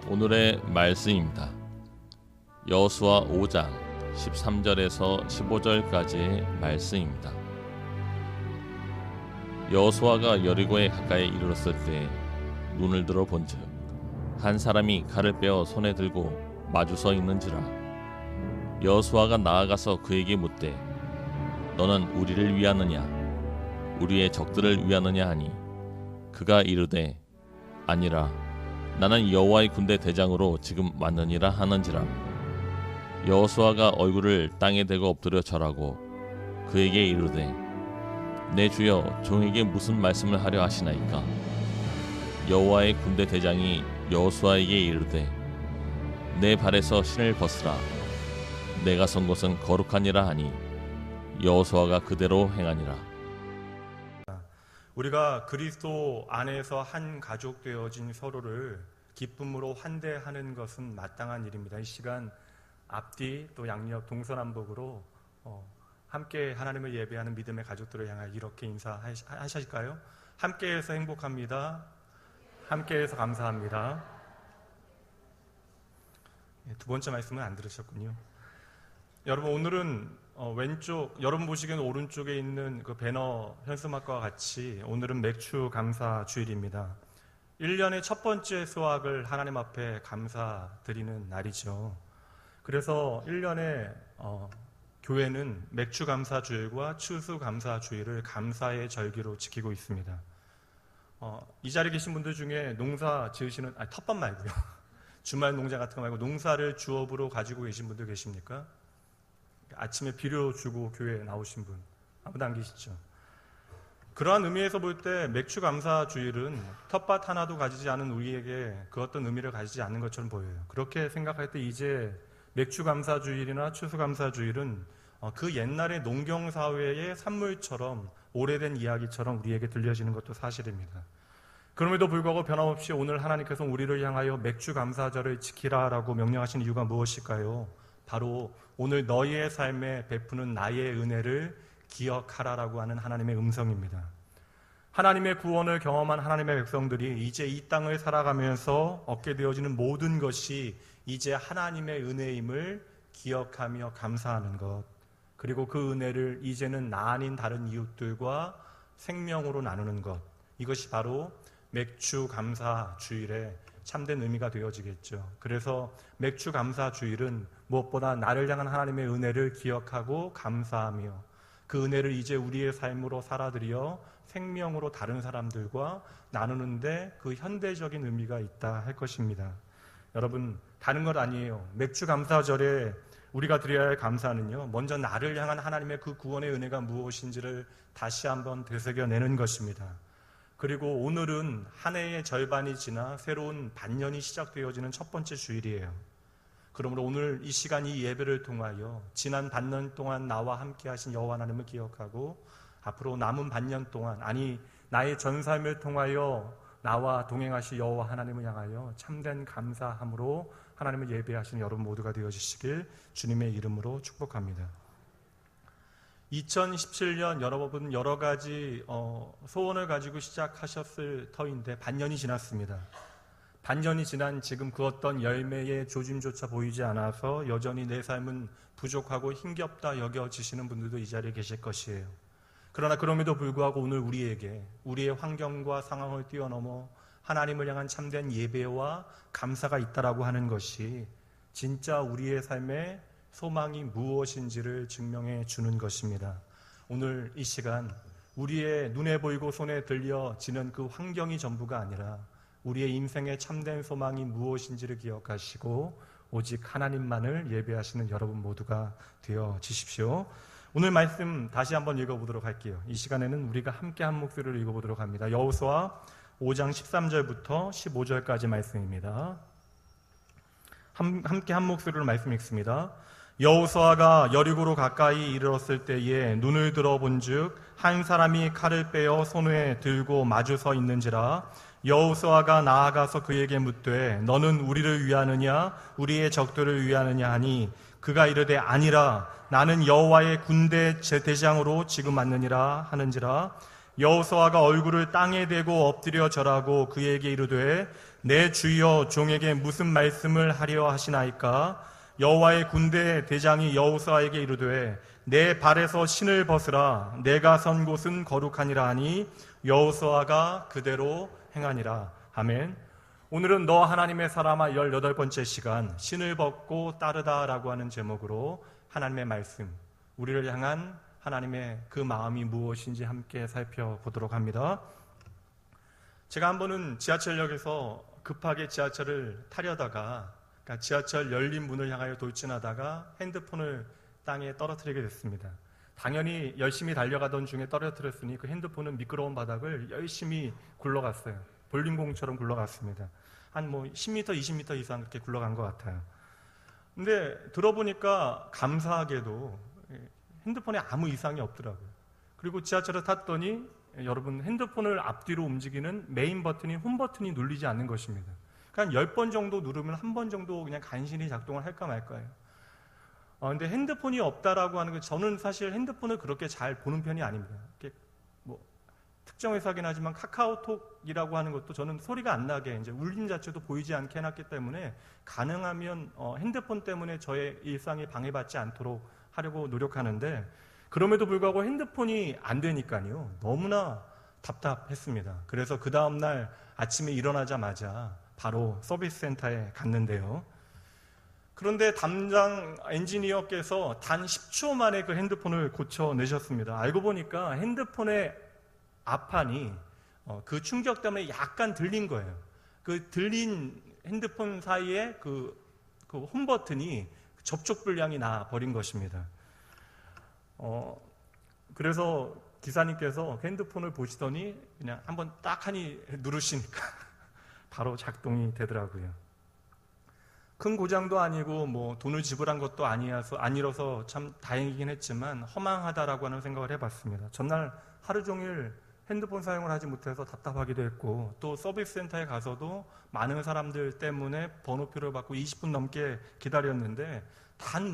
오늘의 말씀입니다. 여호수아 5장 13절에서 15절까지의 말씀입니다. 여호수아가 여리고에 가까이 이르렀을 때 눈을 들어 본즉 한 사람이 칼을 빼어 손에 들고 마주서 있는지라. 여호수아가 나아가서 그에게 묻되 너는 우리를 위하느냐 우리의 적들을 위하느냐 하니 그가 이르되 아니라 나는 여호와의 군대 대장으로 지금 왔느니라 하는지라. 여호수아가 얼굴을 땅에 대고 엎드려 절하고 그에게 이르되 내 주여 종에게 무슨 말씀을 하려 하시나이까. 여호와의 군대 대장이 여호수아에게 이르되 내 발에서 신을 벗으라 내가 선 곳은 거룩하니라 하니 여호수아가 그대로 행하니라. 우리가 그리스도 안에서 한 가족 되어진 서로를 기쁨으로 환대하는 것은 마땅한 일입니다. 이 시간 앞뒤 또 양옆 동서남북으로 함께 하나님을 예배하는 믿음의 가족들을 향하여 이렇게 인사하실까요? 함께해서 행복합니다. 함께해서 감사합니다. 두 번째 말씀은 안 들으셨군요. 여러분, 오늘은 왼쪽, 여러분 보시기에는 오른쪽에 있는 그 배너 현수막과 같이 오늘은 맥주 감사 주일입니다. 1년의 첫 번째 수확을 하나님 앞에 감사드리는 날이죠. 그래서 1년에 교회는 맥주 감사 주일과 추수 감사 주일을 감사의 절기로 지키고 있습니다. 이 자리에 계신 분들 중에 농사 지으시는, 텃밭 말고요. 주말 농장 같은 거 말고 농사를 주업으로 가지고 계신 분들 계십니까? 아침에 비료 주고 교회에 나오신 분 아무도 안 계시죠? 그러한 의미에서 볼 때 맥주 감사 주일은 텃밭 하나도 가지지 않은 우리에게 그 어떤 의미를 가지지 않는 것처럼 보여요. 그렇게 생각할 때 이제 맥주 감사 주일이나 추수 감사 주일은 그 옛날의 농경사회의 산물처럼 오래된 이야기처럼 우리에게 들려지는 것도 사실입니다. 그럼에도 불구하고 변함없이 오늘 하나님께서 우리를 향하여 맥주 감사절을 지키라라고 명령하신 이유가 무엇일까요? 바로 오늘 너희의 삶에 베푸는 나의 은혜를 기억하라라고 하는 하나님의 음성입니다. 하나님의 구원을 경험한 하나님의 백성들이 이제 이 땅을 살아가면서 얻게 되어지는 모든 것이 이제 하나님의 은혜임을 기억하며 감사하는 것, 그리고 그 은혜를 이제는 나 아닌 다른 이웃들과 생명으로 나누는 것, 이것이 바로 맥주 감사 주일의 참된 의미가 되어지겠죠. 그래서 맥주 감사 주일은 무엇보다 나를 향한 하나님의 은혜를 기억하고 감사하며 그 은혜를 이제 우리의 삶으로 살아들여 생명으로 다른 사람들과 나누는데 그 현대적인 의미가 있다 할 것입니다. 여러분, 다른 것 아니에요. 맥주 감사절에 우리가 드려야 할 감사는요, 먼저 나를 향한 하나님의 그 구원의 은혜가 무엇인지를 다시 한번 되새겨내는 것입니다. 그리고 오늘은 한 해의 절반이 지나 새로운 반년이 시작되어지는 첫 번째 주일이에요. 그러므로 오늘 이 시간 이 예배를 통하여 지난 반년 동안 나와 함께 하신 여호와 하나님을 기억하고 앞으로 남은 반년 동안, 나의 전 삶을 통하여 나와 동행하실 여호와 하나님을 향하여 참된 감사함으로 하나님을 예배하시는 여러분 모두가 되어주시길 주님의 이름으로 축복합니다. 2017년 여러분 여러 가지 소원을 가지고 시작하셨을 터인데 반년이 지났습니다. 반년이 지난 지금 그 어떤 열매의 조짐조차 보이지 않아서 여전히 내 삶은 부족하고 힘겹다 여겨지시는 분들도 이 자리에 계실 것이에요. 그러나 그럼에도 불구하고 오늘 우리에게 우리의 환경과 상황을 뛰어넘어 하나님을 향한 참된 예배와 감사가 있다라고 하는 것이 진짜 우리의 삶에 소망이 무엇인지를 증명해 주는 것입니다. 오늘 이 시간 우리의 눈에 보이고 손에 들려지는 그 환경이 전부가 아니라 우리의 인생의 참된 소망이 무엇인지를 기억하시고 오직 하나님만을 예배하시는 여러분 모두가 되어지십시오. 오늘 말씀 다시 한번 읽어보도록 할게요. 이 시간에는 우리가 함께 한 목소리를 읽어보도록 합니다. 여호수아 5장 13절부터 15절까지 말씀입니다. 함께 한 목소리로 말씀 읽습니다. 여호수아가 여리고로 가까이 이르렀을 때에 눈을 들어 본즉 한 사람이 칼을 빼어 손에 들고 마주서 있는지라. 여호수아가 나아가서 그에게 묻되 너는 우리를 위하느냐 우리의 적들을 위하느냐 하니 그가 이르되 아니라 나는 여호와의 군대 대장으로 지금 왔느니라 하는지라. 여호수아가 얼굴을 땅에 대고 엎드려 절하고 그에게 이르되 내 주여 종에게 무슨 말씀을 하려 하시나이까? 여호와의 군대 대장이 여호수아에게 이르되 내 발에서 신을 벗으라. 내가 선 곳은 거룩하니라 하니 여호수아가 그대로 행하니라. 아멘. 오늘은 너 하나님의 사람아 18번째 시간 신을 벗고 따르다라고 하는 제목으로 하나님의 말씀, 우리를 향한 하나님의 그 마음이 무엇인지 함께 살펴보도록 합니다. 제가 한 번은 지하철역에서 급하게 지하철을 타려다가 지하철 열린 문을 향하여 돌진하다가 핸드폰을 땅에 떨어뜨리게 됐습니다. 당연히 열심히 달려가던 중에 떨어뜨렸으니 그 핸드폰은 미끄러운 바닥을 열심히 굴러갔어요. 볼링공처럼 굴러갔습니다. 한 10m, 20m 이상 그렇게 굴러간 것 같아요. 근데 들어보니까 감사하게도 핸드폰에 아무 이상이 없더라고요. 그리고 지하철을 탔더니 여러분 핸드폰을 앞뒤로 움직이는 메인 버튼이 홈 버튼이 눌리지 않는 것입니다. 그러니까 10번 정도 누르면 한 번 정도 그냥 간신히 작동을 할까 말까요. 근데 핸드폰이 없다라고 하는 거, 저는 사실 핸드폰을 그렇게 잘 보는 편이 아닙니다. 특정 회사긴 하지만 카카오톡이라고 하는 것도 저는 소리가 안 나게 이제 울림 자체도 보이지 않게 해놨기 때문에 가능하면 핸드폰 때문에 저의 일상이 방해받지 않도록 하려고 노력하는데, 그럼에도 불구하고 핸드폰이 안 되니까요 너무나 답답했습니다. 그래서 그 다음날 아침에 일어나자마자 바로 서비스 센터에 갔는데요. 그런데 담당 엔지니어께서 단 10초 만에 그 핸드폰을 고쳐내셨습니다. 알고 보니까 핸드폰의 앞판이 그 충격 때문에 약간 들린 거예요. 그 들린 핸드폰 사이에 그 홈 버튼이 접촉 불량이 나 버린 것입니다. 그래서 기사님께서 핸드폰을 보시더니 그냥 한번 딱 하니 누르시니까 바로 작동이 되더라고요. 큰 고장도 아니고 돈을 지불한 것도 아니라서 참 다행이긴 했지만 허망하다라고 하는 생각을 해봤습니다. 전날 하루 종일 핸드폰 사용을 하지 못해서 답답하기도 했고, 또 서비스 센터에 가서도 많은 사람들 때문에 번호표를 받고 20분 넘게 기다렸는데 단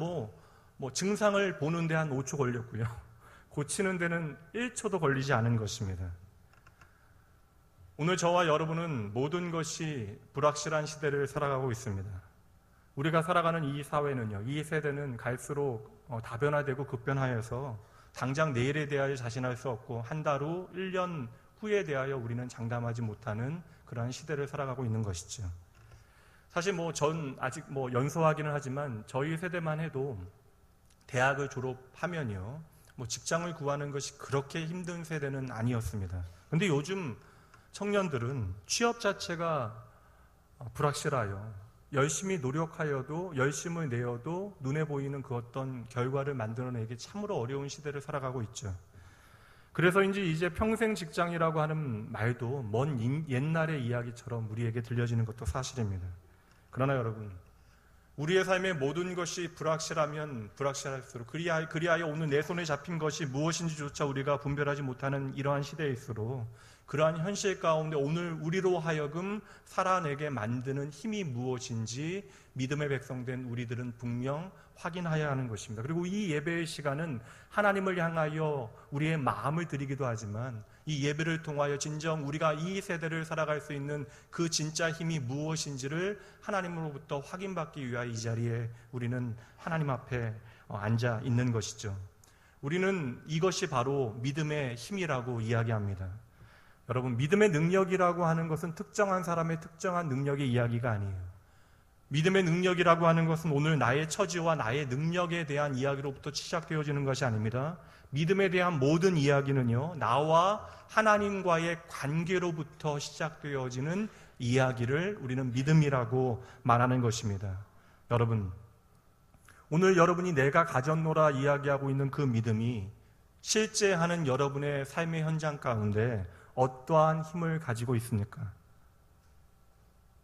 증상을 보는데 한 5초 걸렸고요. 고치는 데는 1초도 걸리지 않은 것입니다. 오늘 저와 여러분은 모든 것이 불확실한 시대를 살아가고 있습니다. 우리가 살아가는 이 사회는요, 이 세대는 갈수록 다변화되고 급변하여서 당장 내일에 대하여 자신할 수 없고 한 달 후, 1년 후에 대하여 우리는 장담하지 못하는 그러한 시대를 살아가고 있는 것이죠. 사실 전 아직 연소하기는 하지만 저희 세대만 해도 대학을 졸업하면요 직장을 구하는 것이 그렇게 힘든 세대는 아니었습니다. 그런데 요즘 청년들은 취업 자체가 불확실하여 열심히 노력하여도, 열심을 내어도 눈에 보이는 그 어떤 결과를 만들어내기 참으로 어려운 시대를 살아가고 있죠. 그래서인지 이제 평생 직장이라고 하는 말도 먼 옛날의 이야기처럼 우리에게 들려지는 것도 사실입니다. 그러나 여러분, 우리의 삶의 모든 것이 불확실하면 불확실할수록, 그리하여 오늘 내 손에 잡힌 것이 무엇인지조차 우리가 분별하지 못하는 이러한 시대일수록 그러한 현실 가운데 오늘 우리로 하여금 살아내게 만드는 힘이 무엇인지 믿음의 백성된 우리들은 분명 확인해야 하는 것입니다. 그리고 이 예배의 시간은 하나님을 향하여 우리의 마음을 드리기도 하지만 이 예배를 통하여 진정 우리가 이 세대를 살아갈 수 있는 그 진짜 힘이 무엇인지를 하나님으로부터 확인받기 위하여 이 자리에 우리는 하나님 앞에 앉아 있는 것이죠. 우리는 이것이 바로 믿음의 힘이라고 이야기합니다. 여러분, 믿음의 능력이라고 하는 것은 특정한 사람의 특정한 능력의 이야기가 아니에요. 믿음의 능력이라고 하는 것은 오늘 나의 처지와 나의 능력에 대한 이야기로부터 시작되어지는 것이 아닙니다. 믿음에 대한 모든 이야기는요, 나와 하나님과의 관계로부터 시작되어지는 이야기를 우리는 믿음이라고 말하는 것입니다. 여러분, 오늘 여러분이 내가 가졌노라 이야기하고 있는 그 믿음이 실제 하는 여러분의 삶의 현장 가운데 어떠한 힘을 가지고 있습니까?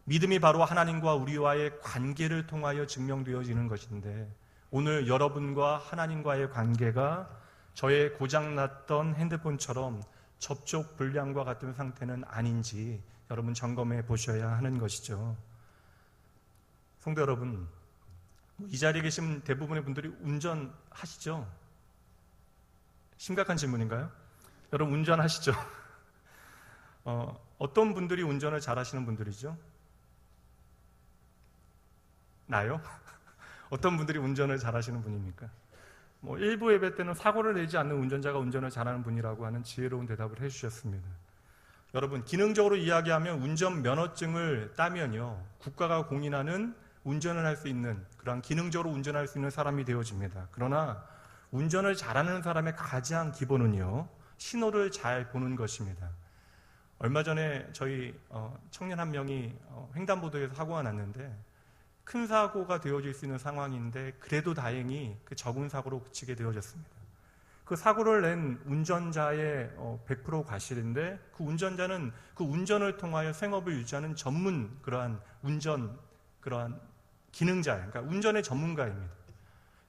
믿음이 바로 하나님과 우리와의 관계를 통하여 증명되어지는 것인데, 오늘 여러분과 하나님과의 관계가 저의 고장났던 핸드폰처럼 접촉 불량과 같은 상태는 아닌지 여러분 점검해 보셔야 하는 것이죠. 성도 여러분, 이 자리에 계신 대부분의 분들이 운전하시죠? 심각한 질문인가요? 여러분 운전하시죠? 어떤 분들이 운전을 잘하시는 분들이죠? 나요? 어떤 분들이 운전을 잘하시는 분입니까? 일부 예배 때는 사고를 내지 않는 운전자가 운전을 잘하는 분이라고 하는 지혜로운 대답을 해주셨습니다. 여러분, 기능적으로 이야기하면 운전면허증을 따면요, 국가가 공인하는 운전을 할 수 있는, 그런 기능적으로 운전할 수 있는 사람이 되어집니다. 그러나 운전을 잘하는 사람의 가장 기본은요, 신호를 잘 보는 것입니다. 얼마 전에 저희 청년 한 명이 횡단보도에서 사고가 났는데, 큰 사고가 되어질 수 있는 상황인데 그래도 다행히 그 적은 사고로 그치게 되어졌습니다. 그 사고를 낸 운전자의 100% 과실인데, 그 운전자는 그 운전을 통하여 생업을 유지하는 전문 그러한 기능자, 그러니까 운전의 전문가입니다.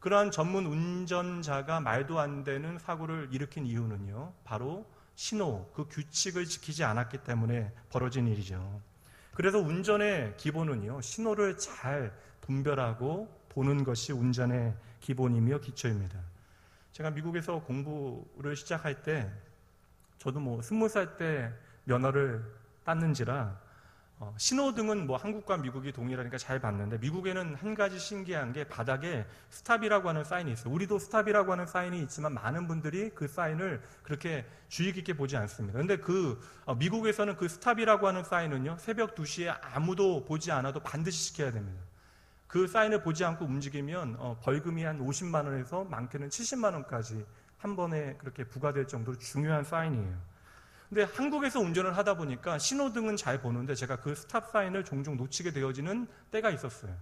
그러한 전문 운전자가 말도 안 되는 사고를 일으킨 이유는요, 바로 신호, 그 규칙을 지키지 않았기 때문에 벌어진 일이죠. 그래서 운전의 기본은요, 신호를 잘 분별하고 보는 것이 운전의 기본이며 기초입니다. 제가 미국에서 공부를 시작할 때, 저도 20살 때 면허를 땄는지라 신호등은 한국과 미국이 동일하니까 잘 봤는데, 미국에는 한 가지 신기한 게 바닥에 스탑이라고 하는 사인이 있어요. 우리도 스탑이라고 하는 사인이 있지만 많은 분들이 그 사인을 그렇게 주의 깊게 보지 않습니다. 그런데 미국에서는 그 스탑이라고 하는 사인은요, 새벽 2시에 아무도 보지 않아도 반드시 지켜야 됩니다. 그 사인을 보지 않고 움직이면 벌금이 한 50만 원에서 많게는 70만 원까지 한 번에 그렇게 부과될 정도로 중요한 사인이에요. 근데 한국에서 운전을 하다 보니까 신호등은 잘 보는데 제가 그 스탑 사인을 종종 놓치게 되어지는 때가 있었어요.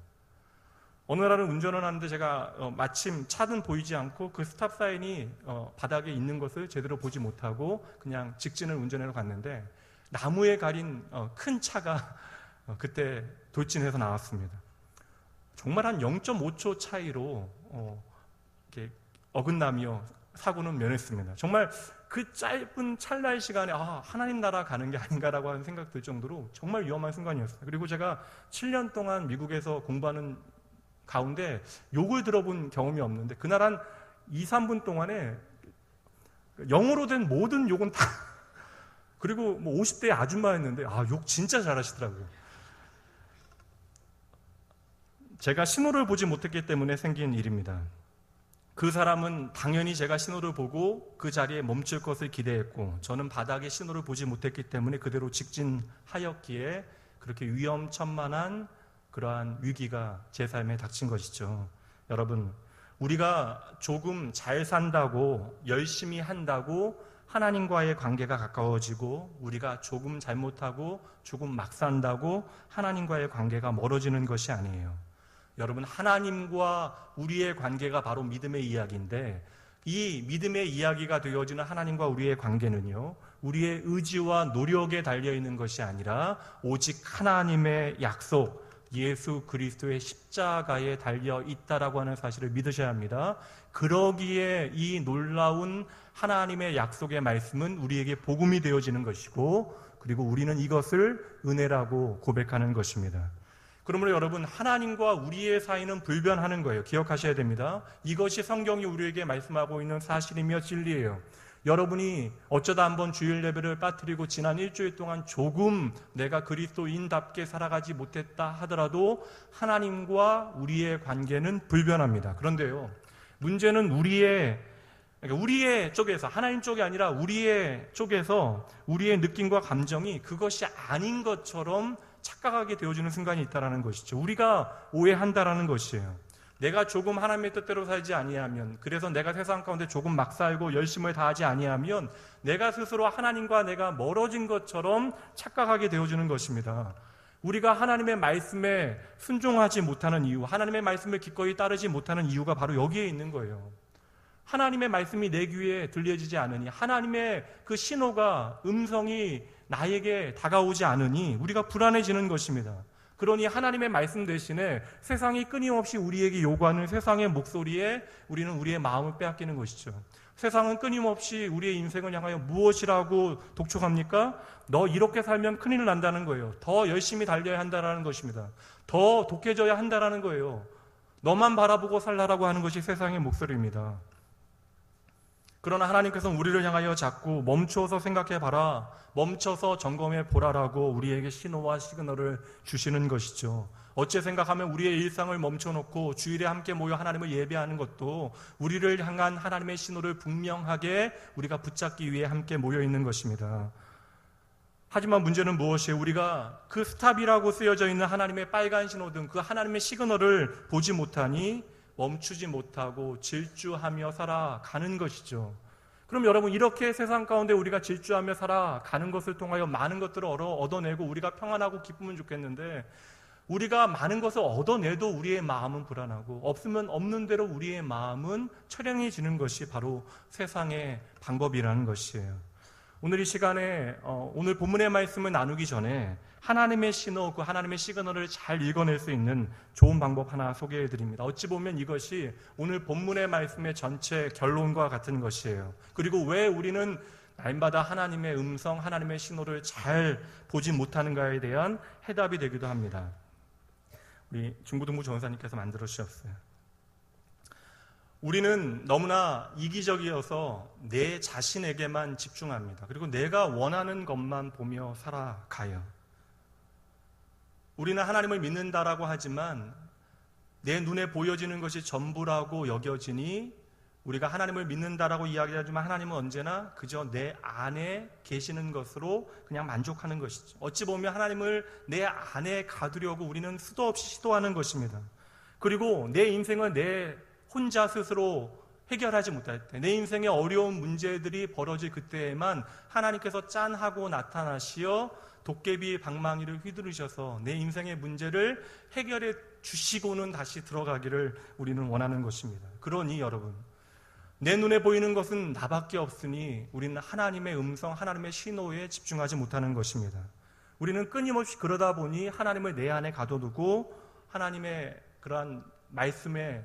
어느 날은 운전을 하는데 제가 마침 차는 보이지 않고 그 스탑 사인이 바닥에 있는 것을 제대로 보지 못하고 그냥 직진을 운전해서 갔는데, 나무에 가린 큰 차가 그때 돌진해서 나왔습니다. 정말 한 0.5초 차이로 이렇게 어긋나며 사고는 면했습니다. 정말 그 짧은 찰나의 시간에 하나님 나라 가는 게 아닌가라고 하는 생각 들 정도로 정말 위험한 순간이었어요. 그리고 제가 7년 동안 미국에서 공부하는 가운데 욕을 들어본 경험이 없는데, 그날 한 2, 3분 동안에 영어로 된 모든 욕은 다 그리고 50대의 아줌마였는데 욕 진짜 잘하시더라고요. 제가 신호를 보지 못했기 때문에 생긴 일입니다. 그 사람은 당연히 제가 신호를 보고 그 자리에 멈출 것을 기대했고, 저는 바닥에 신호를 보지 못했기 때문에 그대로 직진하였기에 그렇게 위험천만한 그러한 위기가 제 삶에 닥친 것이죠. 여러분, 우리가 조금 잘 산다고, 열심히 한다고 하나님과의 관계가 가까워지고, 우리가 조금 잘못하고 조금 막 산다고 하나님과의 관계가 멀어지는 것이 아니에요. 여러분, 하나님과 우리의 관계가 바로 믿음의 이야기인데, 이 믿음의 이야기가 되어지는 하나님과 우리의 관계는요, 우리의 의지와 노력에 달려있는 것이 아니라 오직 하나님의 약속, 예수 그리스도의 십자가에 달려있다라고 하는 사실을 믿으셔야 합니다. 그러기에 이 놀라운 하나님의 약속의 말씀은 우리에게 복음이 되어지는 것이고, 그리고 우리는 이것을 은혜라고 고백하는 것입니다. 그러므로 여러분, 하나님과 우리의 사이는 불변하는 거예요. 기억하셔야 됩니다. 이것이 성경이 우리에게 말씀하고 있는 사실이며 진리예요. 여러분이 어쩌다 한번 주일 예배를 빠뜨리고 지난 일주일 동안 조금 내가 그리스도인답게 살아가지 못했다 하더라도 하나님과 우리의 관계는 불변합니다. 그런데요, 문제는 우리의 쪽에서, 하나님 쪽이 아니라 우리의 쪽에서 우리의 느낌과 감정이 그것이 아닌 것처럼 착각하게 되어지는 순간이 있다는 것이죠. 우리가 오해한다라는 것이에요. 내가 조금 하나님의 뜻대로 살지 아니하면, 그래서 내가 세상 가운데 조금 막 살고 열심을 다하지 아니하면 내가 스스로 하나님과 내가 멀어진 것처럼 착각하게 되어지는 것입니다. 우리가 하나님의 말씀에 순종하지 못하는 이유, 하나님의 말씀을 기꺼이 따르지 못하는 이유가 바로 여기에 있는 거예요. 하나님의 말씀이 내 귀에 들려지지 않으니, 하나님의 그 신호가, 음성이 나에게 다가오지 않으니 우리가 불안해지는 것입니다. 그러니 하나님의 말씀 대신에 세상이 끊임없이 우리에게 요구하는 세상의 목소리에 우리는 우리의 마음을 빼앗기는 것이죠. 세상은 끊임없이 우리의 인생을 향하여 무엇이라고 독촉합니까? 너 이렇게 살면 큰일 난다는 거예요. 더 열심히 달려야 한다는 것입니다. 더 독해져야 한다는 거예요. 너만 바라보고 살라라고 하는 것이 세상의 목소리입니다. 그러나 하나님께서는 우리를 향하여 자꾸 멈춰서 생각해봐라, 멈춰서 점검해 보라라고 우리에게 신호와 시그널을 주시는 것이죠. 어째 생각하면 우리의 일상을 멈춰놓고 주일에 함께 모여 하나님을 예배하는 것도 우리를 향한 하나님의 신호를 분명하게 우리가 붙잡기 위해 함께 모여 있는 것입니다. 하지만 문제는 무엇이에요? 우리가 그 스탑이라고 쓰여져 있는 하나님의 빨간 신호등, 그 하나님의 시그널을 보지 못하니 멈추지 못하고 질주하며 살아가는 것이죠. 그럼 여러분, 이렇게 세상 가운데 우리가 질주하며 살아가는 것을 통하여 많은 것들을 얻어내고 우리가 평안하고 기쁘면 좋겠는데, 우리가 많은 것을 얻어내도 우리의 마음은 불안하고 없으면 없는 대로 우리의 마음은 처량해지는 것이 바로 세상의 방법이라는 것이에요. 오늘 이 시간에 오늘 본문의 말씀을 나누기 전에 하나님의 신호, 그 하나님의 시그널을 잘 읽어낼 수 있는 좋은 방법 하나 소개해 드립니다. 어찌 보면 이것이 오늘 본문의 말씀의 전체 결론과 같은 것이에요. 그리고 왜 우리는 날마다 하나님의 음성, 하나님의 신호를 잘 보지 못하는가에 대한 해답이 되기도 합니다. 우리 중고등부 전사님께서 만들어 주셨어요. 우리는 너무나 이기적이어서 내 자신에게만 집중합니다. 그리고 내가 원하는 것만 보며 살아가요. 우리는 하나님을 믿는다라고 하지만 내 눈에 보여지는 것이 전부라고 여겨지니 우리가 하나님을 믿는다라고 이야기하지만 하나님은 언제나 그저 내 안에 계시는 것으로 그냥 만족하는 것이죠. 어찌 보면 하나님을 내 안에 가두려고 우리는 수도 없이 시도하는 것입니다. 그리고 내 인생을 내 혼자 스스로 해결하지 못할 때, 내 인생의 어려운 문제들이 벌어질 그때에만 하나님께서 짠하고 나타나시어 도깨비 방망이를 휘두르셔서 내 인생의 문제를 해결해 주시고는 다시 들어가기를 우리는 원하는 것입니다. 그러니 여러분, 내 눈에 보이는 것은 나밖에 없으니 우리는 하나님의 음성, 하나님의 신호에 집중하지 못하는 것입니다. 우리는 끊임없이 그러다 보니 하나님을 내 안에 가둬두고 하나님의 그러한 말씀에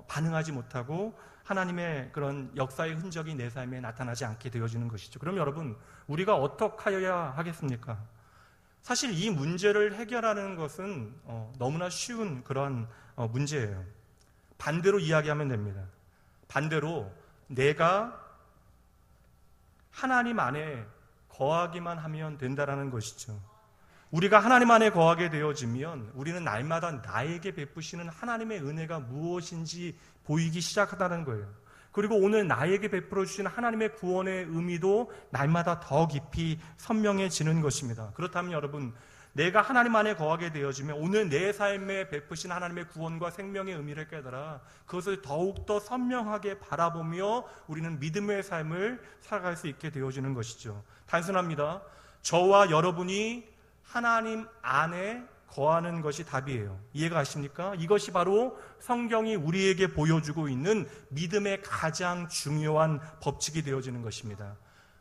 반응하지 못하고 하나님의 그런 역사의 흔적이 내 삶에 나타나지 않게 되어지는 것이죠. 그럼 여러분, 우리가 어떻게 하여야 하겠습니까? 사실 이 문제를 해결하는 것은 너무나 쉬운 그런 문제예요. 반대로 이야기하면 됩니다. 반대로 내가 하나님 안에 거하기만 하면 된다라는 것이죠. 우리가 하나님 안에 거하게 되어지면 우리는 날마다 나에게 베푸시는 하나님의 은혜가 무엇인지 보이기 시작한다는 거예요. 그리고 오늘 나에게 베풀어 주신 하나님의 구원의 의미도 날마다 더 깊이 선명해지는 것입니다. 그렇다면 여러분, 내가 하나님 안에 거하게 되어지면 오늘 내 삶에 베푸신 하나님의 구원과 생명의 의미를 깨달아 그것을 더욱더 선명하게 바라보며 우리는 믿음의 삶을 살아갈 수 있게 되어지는 것이죠. 단순합니다. 저와 여러분이 하나님 안에 거하는 것이 답이에요. 이해가 가십니까? 이것이 바로 성경이 우리에게 보여주고 있는 믿음의 가장 중요한 법칙이 되어지는 것입니다.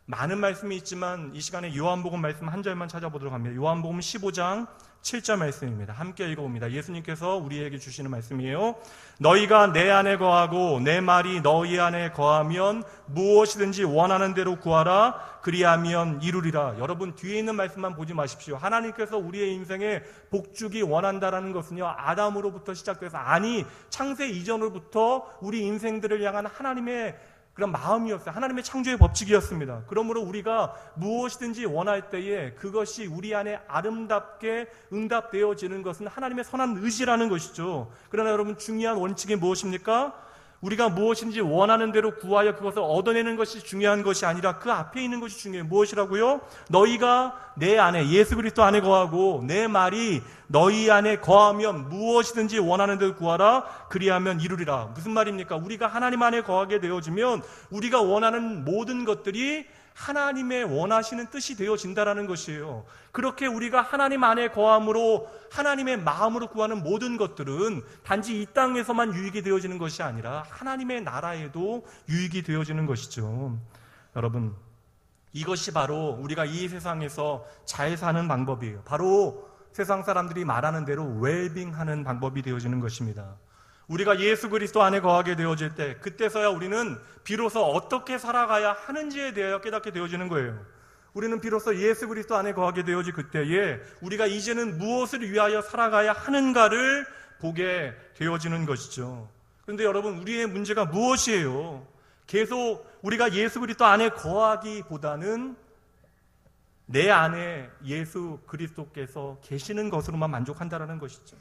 많은 말씀이 있지만 이 시간에 요한복음 말씀 한 절만 찾아보도록 합니다. 요한복음 15장 7절 말씀입니다. 함께 읽어봅니다. 예수님께서 우리에게 주시는 말씀이에요. 너희가 내 안에 거하고 내 말이 너희 안에 거하면 무엇이든지 원하는 대로 구하라. 그리하면 이루리라. 여러분, 뒤에 있는 말씀만 보지 마십시오. 하나님께서 우리의 인생에 복주기 원한다라는 것은요, 아담으로부터 시작돼서, 아니 창세 이전으로부터 우리 인생들을 향한 하나님의 그런 마음이었어요. 하나님의 창조의 법칙이었습니다. 그러므로 우리가 무엇이든지 원할 때에 그것이 우리 안에 아름답게 응답되어지는 것은 하나님의 선한 의지라는 것이죠. 그러나 여러분, 중요한 원칙이 무엇입니까? 우리가 무엇인지 원하는 대로 구하여 그것을 얻어내는 것이 중요한 것이 아니라 그 앞에 있는 것이 중요해요. 무엇이라고요? 너희가 내 안에, 예수 그리스도 안에 거하고 내 말이 너희 안에 거하면 무엇이든지 원하는 대로 구하라. 그리하면 이루리라. 무슨 말입니까? 우리가 하나님 안에 거하게 되어지면 우리가 원하는 모든 것들이 하나님의 원하시는 뜻이 되어진다라는 것이에요. 그렇게 우리가 하나님 안에 거함으로 하나님의 마음으로 구하는 모든 것들은 단지 이 땅에서만 유익이 되어지는 것이 아니라 하나님의 나라에도 유익이 되어지는 것이죠. 여러분, 이것이 바로 우리가 이 세상에서 잘 사는 방법이에요. 바로 세상 사람들이 말하는 대로 웰빙하는 방법이 되어지는 것입니다. 우리가 예수 그리스도 안에 거하게 되어질 때, 그때서야 우리는 비로소 어떻게 살아가야 하는지에 대하여 깨닫게 되어지는 거예요. 우리는 비로소 예수 그리스도 안에 거하게 되어질 그때에 우리가 이제는 무엇을 위하여 살아가야 하는가를 보게 되어지는 것이죠. 그런데 여러분, 우리의 문제가 무엇이에요? 계속 우리가 예수 그리스도 안에 거하기보다는 내 안에 예수 그리스도께서 계시는 것으로만 만족한다라는 것이죠.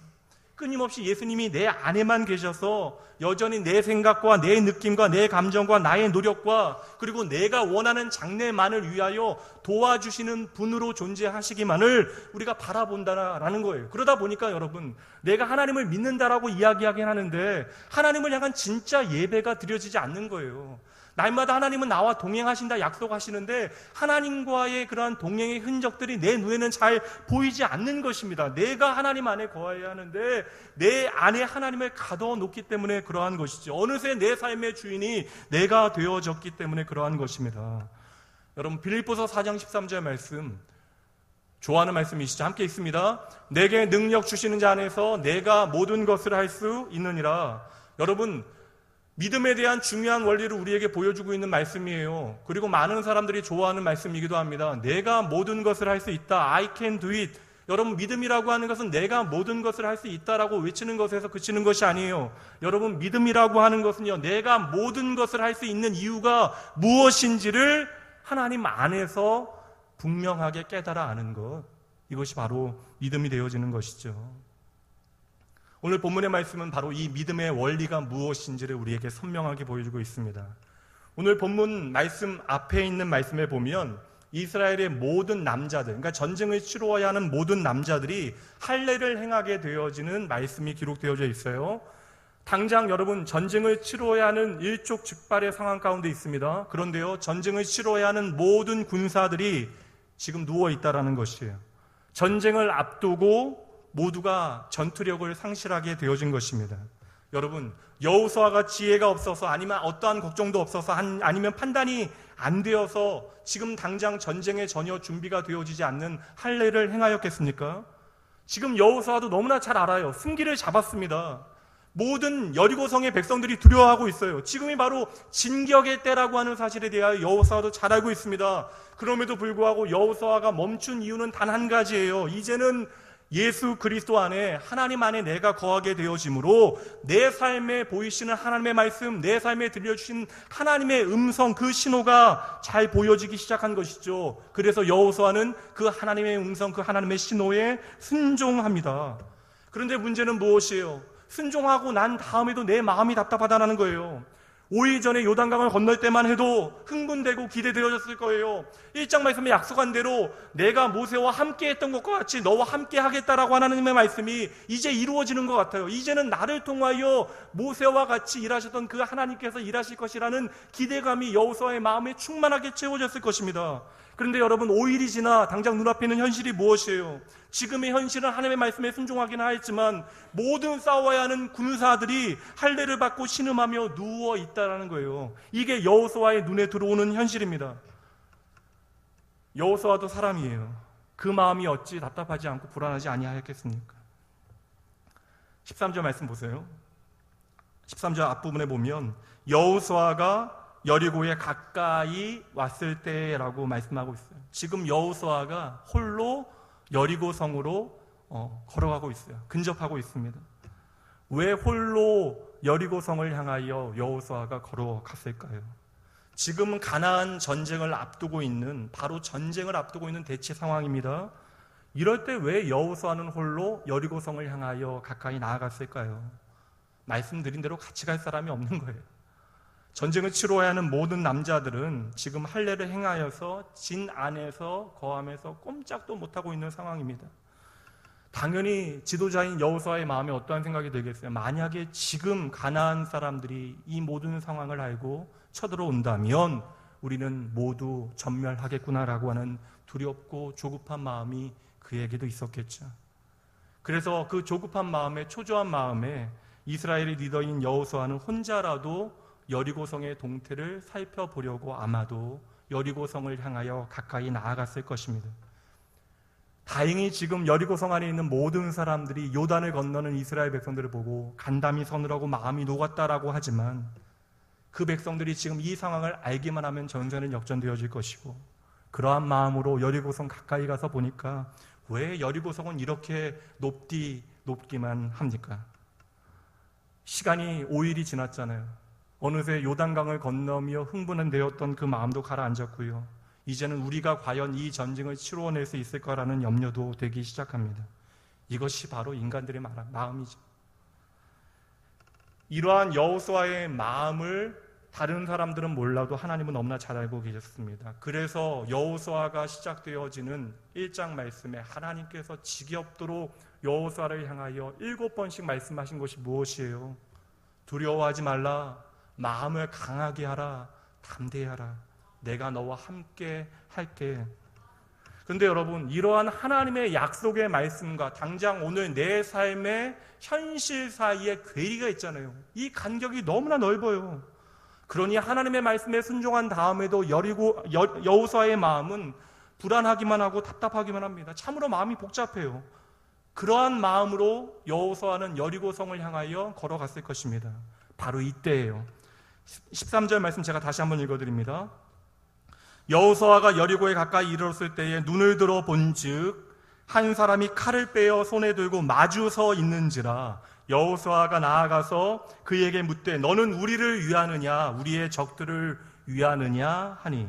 끊임없이 예수님이 내 안에만 계셔서 여전히 내 생각과 내 느낌과 내 감정과 나의 노력과 그리고 내가 원하는 장래만을 위하여 도와주시는 분으로 존재하시기만을 우리가 바라본다라는 거예요. 그러다 보니까 여러분, 내가 하나님을 믿는다라고 이야기하긴 하는데 하나님을 향한 진짜 예배가 드려지지 않는 거예요. 날마다 하나님은 나와 동행하신다 약속하시는데 하나님과의 그러한 동행의 흔적들이 내 눈에는 잘 보이지 않는 것입니다. 내가 하나님 안에 거해야 하는데 내 안에 하나님을 가둬놓기 때문에 그러한 것이죠. 어느새 내 삶의 주인이 내가 되어졌기 때문에 그러한 것입니다. 여러분, 빌립보서 4장 13절 말씀 좋아하는 말씀이시죠? 함께 읽습니다. 내게 능력 주시는 자 안에서 내가 모든 것을 할 수 있느니라. 여러분, 믿음에 대한 중요한 원리를 우리에게 보여주고 있는 말씀이에요. 그리고 많은 사람들이 좋아하는 말씀이기도 합니다. 내가 모든 것을 할 수 있다. I can do it. 여러분, 믿음이라고 하는 것은 내가 모든 것을 할 수 있다라고 외치는 것에서 그치는 것이 아니에요. 여러분, 믿음이라고 하는 것은요, 내가 모든 것을 할 수 있는 이유가 무엇인지를 하나님 안에서 분명하게 깨달아 아는 것. 이것이 바로 믿음이 되어지는 것이죠. 오늘 본문의 말씀은 바로 이 믿음의 원리가 무엇인지를 우리에게 선명하게 보여주고 있습니다. 오늘 본문 말씀 앞에 있는 말씀에 보면 이스라엘의 모든 남자들, 그러니까 전쟁을 치루어야 하는 모든 남자들이 할례를 행하게 되어지는 말씀이 기록되어져 있어요. 당장 여러분, 전쟁을 치루어야 하는 일촉즉발의 상황 가운데 있습니다. 그런데요, 전쟁을 치루어야 하는 모든 군사들이 지금 누워 있다라는 것이에요. 전쟁을 앞두고 모두가 전투력을 상실하게 되어진 것입니다. 여러분, 여호수아가 지혜가 없어서 아니면 어떠한 걱정도 없어서 아니면 판단이 안 되어서 지금 당장 전쟁에 전혀 준비가 되어지지 않는 할례를 행하였겠습니까? 지금 여호수아도 너무나 잘 알아요. 승기를 잡았습니다. 모든 여리고성의 백성들이 두려워하고 있어요. 지금이 바로 진격의 때라고 하는 사실에 대하여 여호수아도 잘 알고 있습니다. 그럼에도 불구하고 여호수아가 멈춘 이유는 단 한 가지예요. 이제는 예수 그리스도 안에 하나님 안에 내가 거하게 되어지므로 내 삶에 보이시는 하나님의 말씀, 내 삶에 들려주신 하나님의 음성, 그 신호가 잘 보여지기 시작한 것이죠. 그래서 여호수아는 그 하나님의 음성, 그 하나님의 신호에 순종합니다. 그런데 문제는 무엇이에요? 순종하고 난 다음에도 내 마음이 답답하다는 거예요. 5일 전에 요단강을 건널 때만 해도 흥분되고 기대되어졌을 거예요. 1장 말씀에 약속한 대로 내가 모세와 함께 했던 것과 같이 너와 함께 하겠다라고 하나님의 말씀이 이제 이루어지는 것 같아요. 이제는 나를 통하여 모세와 같이 일하셨던 그 하나님께서 일하실 것이라는 기대감이 여호수아의 마음에 충만하게 채워졌을 것입니다. 그런데 여러분, 5일이 지나 당장 눈앞에 있는 현실이 무엇이에요? 지금의 현실은 하나님의 말씀에 순종하기는 하였지만 모든 싸워야 하는 군사들이 할례를 받고 신음하며 누워 있다라는 거예요. 이게 여호수아의 눈에 들어오는 현실입니다. 여호수아도 사람이에요. 그 마음이 어찌 답답하지 않고 불안하지 아니하였겠습니까? 13절 말씀 보세요. 13절 앞부분에 보면 여호수아가 여리고에 가까이 왔을 때라고 말씀하고 있어요. 지금 여호수아가 홀로 여리고 성으로 걸어가고 있어요. 근접하고 있습니다. 왜 홀로 여리고 성을 향하여 여호수아가 걸어갔을까요? 지금 가나안 전쟁을 앞두고 있는, 바로 전쟁을 앞두고 있는 대치 상황입니다. 이럴 때 왜 여호수아는 홀로 여리고 성을 향하여 가까이 나아갔을까요? 말씀드린 대로 같이 갈 사람이 없는 거예요. 전쟁을 치러야 하는 모든 남자들은 지금 할례를 행하여서 진 안에서 거하면서 꼼짝도 못하고 있는 상황입니다. 당연히 지도자인 여호수아의 마음에 어떠한 생각이 들겠어요? 만약에 지금 가나안 사람들이 이 모든 상황을 알고 쳐들어온다면 우리는 모두 전멸하겠구나라고 하는 두렵고 조급한 마음이 그에게도 있었겠죠. 그래서 그 조급한 마음에, 초조한 마음에 이스라엘의 리더인 여호수아는 혼자라도 여리고성의 동태를 살펴보려고 아마도 여리고성을 향하여 가까이 나아갔을 것입니다. 다행히 지금 여리고성 안에 있는 모든 사람들이 요단을 건너는 이스라엘 백성들을 보고 간담이 서늘하고 마음이 녹았다라고 하지만 그 백성들이 지금 이 상황을 알기만 하면 전세는 역전되어질 것이고, 그러한 마음으로 여리고성 가까이 가서 보니까 왜 여리고성은 이렇게 높기만 합니까? 시간이 5일이 지났잖아요. 어느새 요단강을 건너며 흥분되었던 그 마음도 가라앉았고요. 이제는 우리가 과연 이 전쟁을 치루어낼 수 있을까라는 염려도 되기 시작합니다. 이것이 바로 인간들의 마음이죠. 이러한 여호수아의 마음을 다른 사람들은 몰라도 하나님은 너무나 잘 알고 계셨습니다. 그래서 여호수아가 시작되어지는 1장 말씀에 하나님께서 지겹도록 여호수아를 향하여 7번씩 말씀하신 것이 무엇이에요? 두려워하지 말라, 마음을 강하게 하라, 담대하라, 내가 너와 함께 할게. 그런데 여러분, 이러한 하나님의 약속의 말씀과 당장 오늘 내 삶의 현실 사이에 괴리가 있잖아요. 이 간격이 너무나 넓어요. 그러니 하나님의 말씀에 순종한 다음에도 여호수아의 마음은 불안하기만 하고 답답하기만 합니다. 참으로 마음이 복잡해요. 그러한 마음으로 여호수아는 여리고성을 향하여 걸어갔을 것입니다. 바로 이때예요. 13절 말씀 제가 다시 한번 읽어드립니다. 여호수아가 여리고에 가까이 이르렀을 때에 눈을 들어 본즉 한 사람이 칼을 빼어 손에 들고 마주 서 있는지라. 여호수아가 나아가서 그에게 묻되 너는 우리를 위하느냐 우리의 적들을 위하느냐 하니,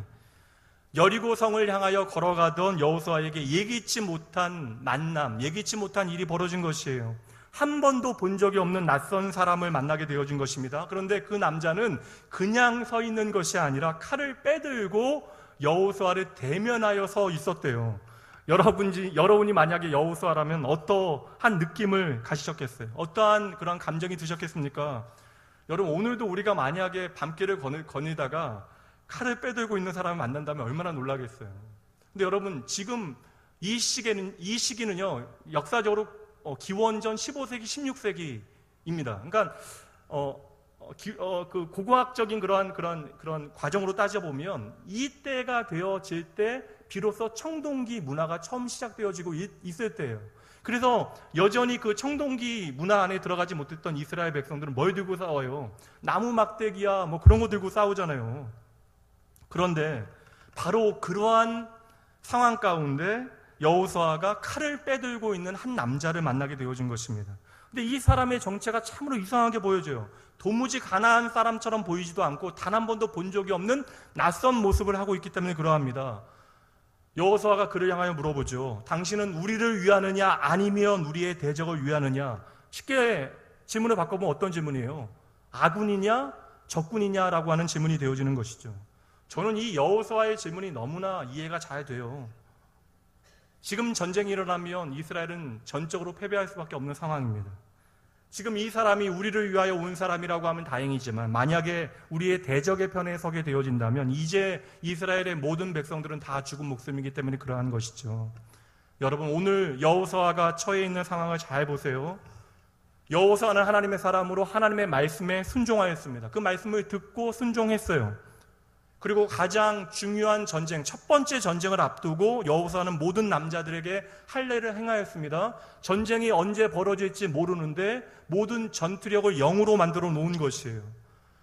여리고성을 향하여 걸어가던 여호수아에게 예기치 못한 만남, 예기치 못한 일이 벌어진 것이에요. 한 번도 본 적이 없는 낯선 사람을 만나게 되어진 것입니다. 그런데 그 남자는 그냥 서 있는 것이 아니라 칼을 빼들고 여호수아를 대면하여 서 있었대요. 여러분이 만약에 여호수아라면 어떠한 느낌을 가지셨겠어요? 어떠한 그런 감정이 드셨겠습니까? 여러분, 오늘도 우리가 만약에 밤길을 거니다가 칼을 빼들고 있는 사람을 만난다면 얼마나 놀라겠어요? 근데 여러분, 지금 이 시기는요, 역사적으로 기원전 15세기, 16세기입니다. 그러니까 그 고고학적인 그런 과정으로 따져보면 이때가 되어질 때 비로소 청동기 문화가 처음 시작되어지고 있을 때예요. 그래서 여전히 그 청동기 문화 안에 들어가지 못했던 이스라엘 백성들은 뭘 들고 싸워요? 나무 막대기야 뭐 그런 거 들고 싸우잖아요. 그런데 바로 그러한 상황 가운데 여호수아가 칼을 빼들고 있는 한 남자를 만나게 되어진 것입니다. 근데 이 사람의 정체가 참으로 이상하게 보여져요. 도무지 가나안 사람처럼 보이지도 않고 단 한 번도 본 적이 없는 낯선 모습을 하고 있기 때문에 그러합니다. 여호수아가 그를 향하여 물어보죠. 당신은 우리를 위하느냐 아니면 우리의 대적을 위하느냐? 쉽게 질문을 바꿔보면 어떤 질문이에요? 아군이냐 적군이냐라고 하는 질문이 되어지는 것이죠. 저는 이 여호수아의 질문이 너무나 이해가 잘 돼요. 지금 전쟁이 일어나면 이스라엘은 전적으로 패배할 수밖에 없는 상황입니다. 지금 이 사람이 우리를 위하여 온 사람이라고 하면 다행이지만 만약에 우리의 대적의 편에 서게 되어진다면 이제 이스라엘의 모든 백성들은 다 죽은 목숨이기 때문에 그러한 것이죠. 여러분, 오늘 여호수아가 처해 있는 상황을 잘 보세요. 여호수아는 하나님의 사람으로 하나님의 말씀에 순종하였습니다. 그 말씀을 듣고 순종했어요. 그리고 가장 중요한 전쟁, 첫 번째 전쟁을 앞두고 여호수아는 모든 남자들에게 할례를 행하였습니다. 전쟁이 언제 벌어질지 모르는데 모든 전투력을 0으로 만들어 놓은 것이에요.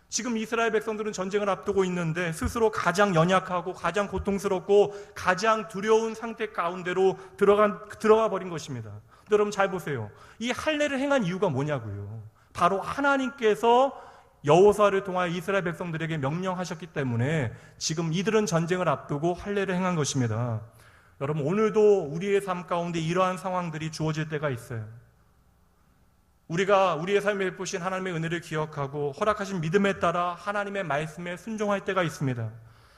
지금 이스라엘 백성들은 전쟁을 앞두고 있는데 스스로 가장 연약하고 가장 고통스럽고 가장 두려운 상태 가운데로 들어가 버린 것입니다. 여러분 잘 보세요. 이 할례를 행한 이유가 뭐냐고요. 바로 하나님께서 여호수아를 통하여 이스라엘 백성들에게 명령하셨기 때문에 지금 이들은 전쟁을 앞두고 할례를 행한 것입니다. 여러분, 오늘도 우리의 삶 가운데 이러한 상황들이 주어질 때가 있어요. 우리가 우리의 삶에 베푸신 하나님의 은혜를 기억하고 허락하신 믿음에 따라 하나님의 말씀에 순종할 때가 있습니다.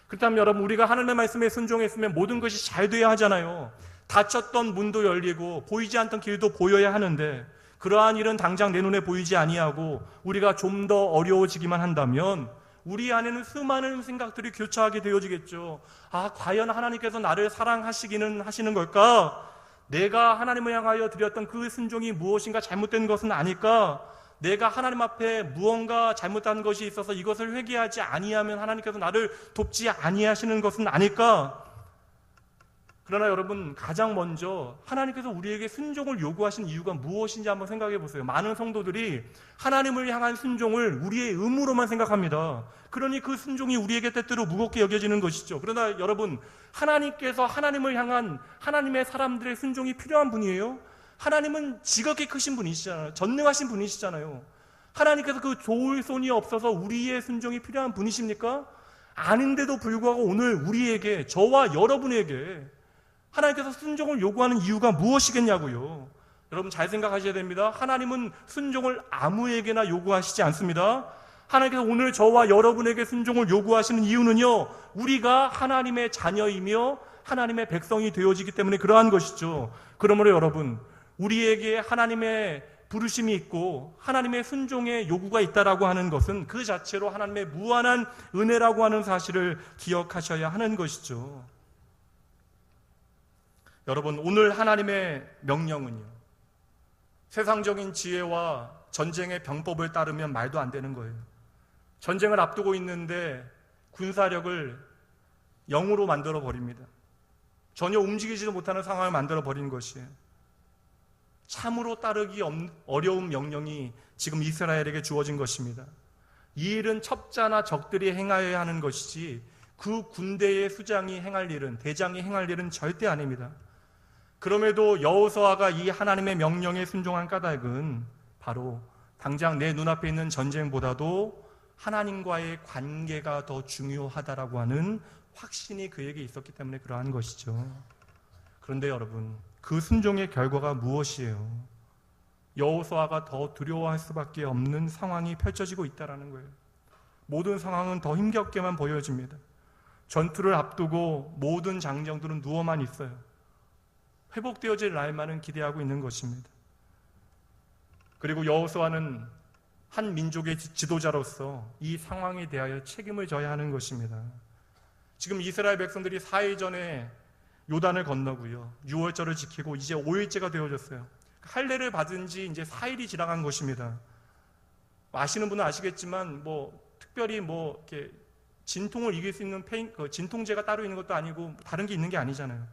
그렇다면 여러분, 우리가 하나님의 말씀에 순종했으면 모든 것이 잘 돼야 하잖아요. 닫혔던 문도 열리고 보이지 않던 길도 보여야 하는데 그러한 일은 당장 내 눈에 보이지 아니하고 우리가 좀 더 어려워지기만 한다면 우리 안에는 수많은 생각들이 교차하게 되어지겠죠. 아, 과연 하나님께서 나를 사랑하시기는 하시는 걸까? 내가 하나님을 향하여 드렸던 그 순종이 무엇인가 잘못된 것은 아닐까? 내가 하나님 앞에 무언가 잘못한 것이 있어서 이것을 회개하지 아니하면 하나님께서 나를 돕지 아니하시는 것은 아닐까? 그러나 여러분, 가장 먼저 하나님께서 우리에게 순종을 요구하신 이유가 무엇인지 한번 생각해 보세요. 많은 성도들이 하나님을 향한 순종을 우리의 의무로만 생각합니다. 그러니 그 순종이 우리에게 때때로 무겁게 여겨지는 것이죠. 그러나 여러분, 하나님께서 하나님을 향한 하나님의 사람들의 순종이 필요한 분이에요. 하나님은 지극히 크신 분이시잖아요. 전능하신 분이시잖아요. 하나님께서 그 좋을 손이 없어서 우리의 순종이 필요한 분이십니까? 아닌데도 불구하고 오늘 우리에게, 저와 여러분에게 하나님께서 순종을 요구하는 이유가 무엇이겠냐고요. 여러분 잘 생각하셔야 됩니다. 하나님은 순종을 아무에게나 요구하시지 않습니다. 하나님께서 오늘 저와 여러분에게 순종을 요구하시는 이유는요, 우리가 하나님의 자녀이며 하나님의 백성이 되어지기 때문에 그러한 것이죠. 그러므로 여러분, 우리에게 하나님의 부르심이 있고 하나님의 순종의 요구가 있다라고 하는 것은 그 자체로 하나님의 무한한 은혜라고 하는 사실을 기억하셔야 하는 것이죠. 여러분, 오늘 하나님의 명령은요, 세상적인 지혜와 전쟁의 병법을 따르면 말도 안 되는 거예요. 전쟁을 앞두고 있는데 군사력을 0으로 만들어 버립니다. 전혀 움직이지도 못하는 상황을 만들어 버린 것이에요. 참으로 따르기 어려운 명령이 지금 이스라엘에게 주어진 것입니다. 이 일은 첩자나 적들이 행하여야 하는 것이지 그 군대의 수장이 행할 일은, 대장이 행할 일은 절대 아닙니다. 그럼에도 여호수아가 이 하나님의 명령에 순종한 까닭은 바로 당장 내 눈앞에 있는 전쟁보다도 하나님과의 관계가 더 중요하다라고 하는 확신이 그에게 있었기 때문에 그러한 것이죠. 그런데 여러분, 그 순종의 결과가 무엇이에요? 여호수아가 더 두려워할 수밖에 없는 상황이 펼쳐지고 있다는 거예요. 모든 상황은 더 힘겹게만 보여집니다. 전투를 앞두고 모든 장정들은 누워만 있어요. 회복되어질 날만은 기대하고 있는 것입니다. 그리고 여호수아는 한 민족의 지도자로서 이 상황에 대하여 책임을 져야 하는 것입니다. 지금 이스라엘 백성들이 4일 전에 요단을 건너고요, 6월절을 지키고 이제 5일째가 되어졌어요. 할례를 받은 지 이제 4일이 지나간 것입니다. 아시는 분은 아시겠지만 특별히 이렇게 진통을 이길 수 있는 진통제가 따로 있는 것도 아니고 다른 게 있는 게 아니잖아요.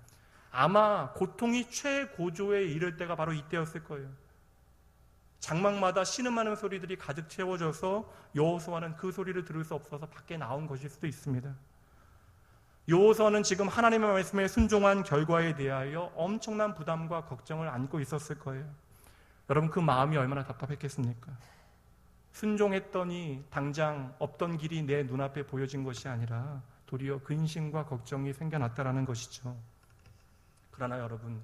아마 고통이 최고조에 이를 때가 바로 이때였을 거예요. 장막마다 신음하는 소리들이 가득 채워져서 여호수아는 그 소리를 들을 수 없어서 밖에 나온 것일 수도 있습니다. 여호수아는 지금 하나님의 말씀에 순종한 결과에 대하여 엄청난 부담과 걱정을 안고 있었을 거예요. 여러분, 그 마음이 얼마나 답답했겠습니까? 순종했더니 당장 없던 길이 내 눈앞에 보여진 것이 아니라 도리어 근심과 걱정이 생겨났다라는 것이죠. 그러나 여러분,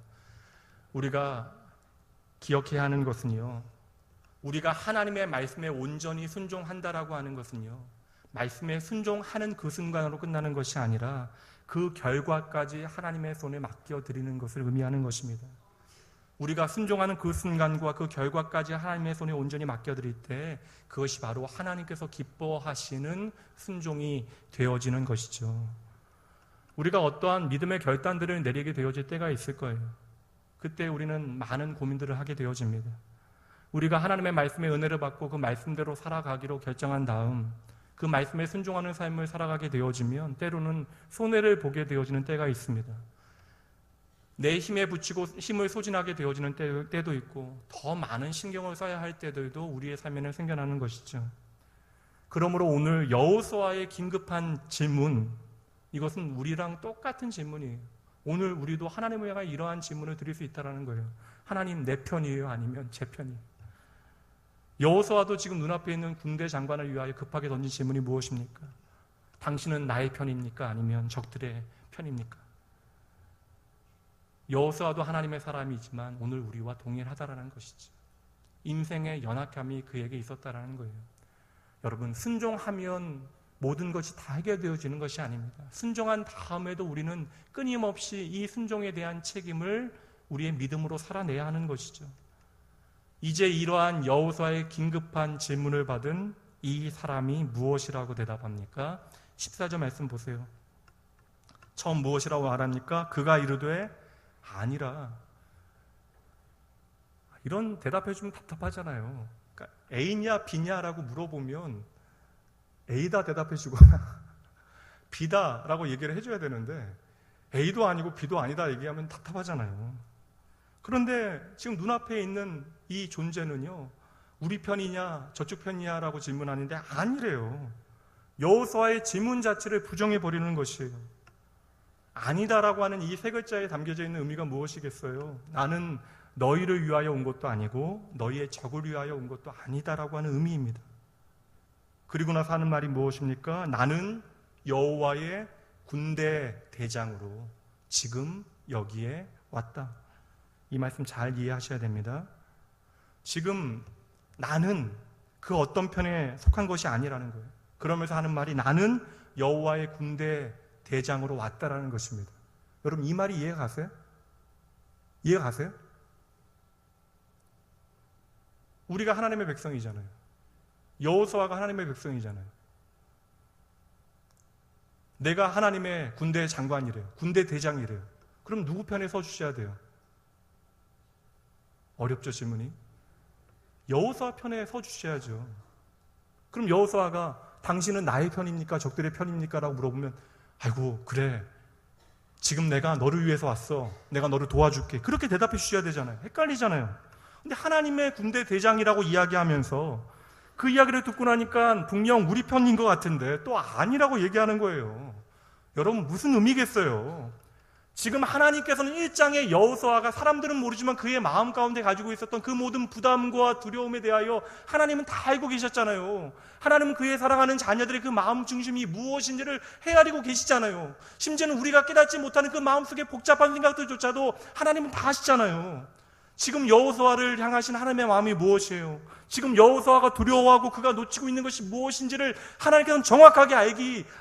우리가 기억해야 하는 것은요, 우리가 하나님의 말씀에 온전히 순종한다라고 하는 것은요, 말씀에 순종하는 그 순간으로 끝나는 것이 아니라 그 결과까지 하나님의 손에 맡겨드리는 것을 의미하는 것입니다. 우리가 순종하는 그 순간과 그 결과까지 하나님의 손에 온전히 맡겨드릴 때 그것이 바로 하나님께서 기뻐하시는 순종이 되어지는 것이죠. 우리가 어떠한 믿음의 결단들을 내리게 되어질 때가 있을 거예요. 그때 우리는 많은 고민들을 하게 되어집니다. 우리가 하나님의 말씀의 은혜를 받고 그 말씀대로 살아가기로 결정한 다음 그 말씀에 순종하는 삶을 살아가게 되어지면 때로는 손해를 보게 되어지는 때가 있습니다. 내 힘에 부치고 힘을 소진하게 되어지는 때도 있고 더 많은 신경을 써야 할 때들도 우리의 삶에는 생겨나는 것이죠. 그러므로 오늘 여호수아의 긴급한 질문, 이것은 우리랑 똑같은 질문이에요. 오늘 우리도 하나님을 향해 이러한 질문을 드릴 수 있다는 거예요. 하나님, 내 편이에요? 아니면 제 편이에요? 여호수아도 지금 눈앞에 있는 군대 장관을 위하여 급하게 던진 질문이 무엇입니까? 당신은 나의 편입니까? 아니면 적들의 편입니까? 여호수아도 하나님의 사람이지만 오늘 우리와 동일하다라는 것이죠. 인생의 연약함이 그에게 있었다라는 거예요. 여러분, 순종하면 모든 것이 다 해결되어지는 것이 아닙니다. 순종한 다음에도 우리는 끊임없이 이 순종에 대한 책임을 우리의 믿음으로 살아내야 하는 것이죠. 이제 이러한 여호수아의 긴급한 질문을 받은 이 사람이 무엇이라고 대답합니까? 14절 말씀 보세요. 처음 무엇이라고 말합니까? 그가 이르되 아니라. 이런 대답해 주면 답답하잖아요. 그러니까 A냐 B냐라고 물어보면 A다 대답해 주거나 B다라고 얘기를 해줘야 되는데 A도 아니고 B도 아니다 얘기하면 답답하잖아요. 그런데 지금 눈앞에 있는 이 존재는요, 우리 편이냐 저쪽 편이냐라고 질문하는데 아니래요. 여호수아의 질문 자체를 부정해버리는 것이에요. 아니다라고 하는 이 세 글자에 담겨져 있는 의미가 무엇이겠어요? 나는 너희를 위하여 온 것도 아니고 너희의 적을 위하여 온 것도 아니다라고 하는 의미입니다. 그리고 나서 하는 말이 무엇입니까? 나는 여호와의 군대 대장으로 지금 여기에 왔다. 이 말씀 잘 이해하셔야 됩니다. 지금 나는 그 어떤 편에 속한 것이 아니라는 거예요. 그러면서 하는 말이 나는 여호와의 군대 대장으로 왔다라는 것입니다. 여러분 이 말이 이해가 가세요? 이해가 가세요? 우리가 하나님의 백성이잖아요. 여호수아가 하나님의 백성이잖아요. 내가 하나님의 군대 장관이래요. 군대 대장이래요. 그럼 누구 편에 서 주셔야 돼요? 어렵죠, 질문이? 여호수아 편에 서 주셔야죠. 그럼 여호수아가 당신은 나의 편입니까? 적들의 편입니까? 라고 물어보면 아이고 그래 지금 내가 너를 위해서 왔어. 내가 너를 도와줄게. 그렇게 대답해 주셔야 되잖아요. 헷갈리잖아요. 근데 하나님의 군대 대장이라고 이야기하면서 그 이야기를 듣고 나니까 분명 우리 편인 것 같은데 또 아니라고 얘기하는 거예요. 여러분 무슨 의미겠어요? 지금 하나님께서는 1장의 여호수아가 사람들은 모르지만 그의 마음 가운데 가지고 있었던 그 모든 부담과 두려움에 대하여 하나님은 다 알고 계셨잖아요. 하나님은 그의 사랑하는 자녀들의 그 마음 중심이 무엇인지를 헤아리고 계시잖아요. 심지어는 우리가 깨닫지 못하는 그 마음속의 복잡한 생각들조차도 하나님은 다 아시잖아요. 지금 여호수아를 향하신 하나님의 마음이 무엇이에요? 지금 여호수아가 두려워하고 그가 놓치고 있는 것이 무엇인지를 하나님께서는 정확하게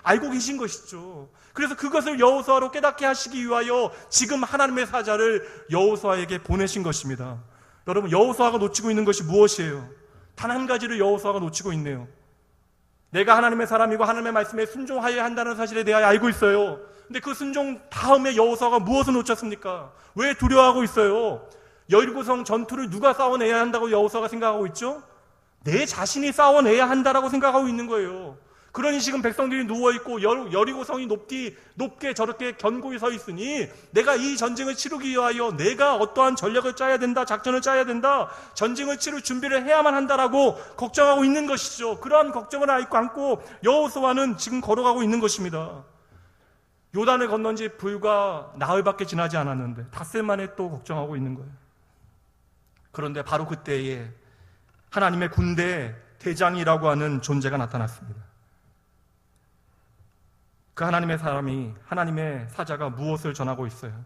알고 계신 것이죠. 그래서 그것을 여호수아로 깨닫게 하시기 위하여 지금 하나님의 사자를 여호수아에게 보내신 것입니다. 여러분 여호수아가 놓치고 있는 것이 무엇이에요? 단 한 가지를 여호수아가 놓치고 있네요. 내가 하나님의 사람이고 하나님의 말씀에 순종하여야 한다는 사실에 대하여 알고 있어요. 근데 그 순종 다음에 여호수아가 무엇을 놓쳤습니까? 왜 두려워하고 있어요? 여리고성 전투를 누가 싸워내야 한다고 여호수아가 생각하고 있죠? 내 자신이 싸워내야 한다라고 생각하고 있는 거예요. 그러니 지금 백성들이 누워있고 여리고성이 높게 저렇게 견고히 서 있으니 내가 이 전쟁을 치르기 위하여 내가 어떠한 전략을 짜야 된다, 작전을 짜야 된다, 전쟁을 치를 준비를 해야만 한다라고 걱정하고 있는 것이죠. 그러한 걱정을 안고 여호수아는 지금 걸어가고 있는 것입니다. 요단을 건넌 지 불과 나흘밖에 지나지 않았는데 닷새 만에 또 걱정하고 있는 거예요. 그런데 바로 그때에 하나님의 군대 대장이라고 하는 존재가 나타났습니다. 그 하나님의 사람이, 하나님의 사자가 무엇을 전하고 있어요?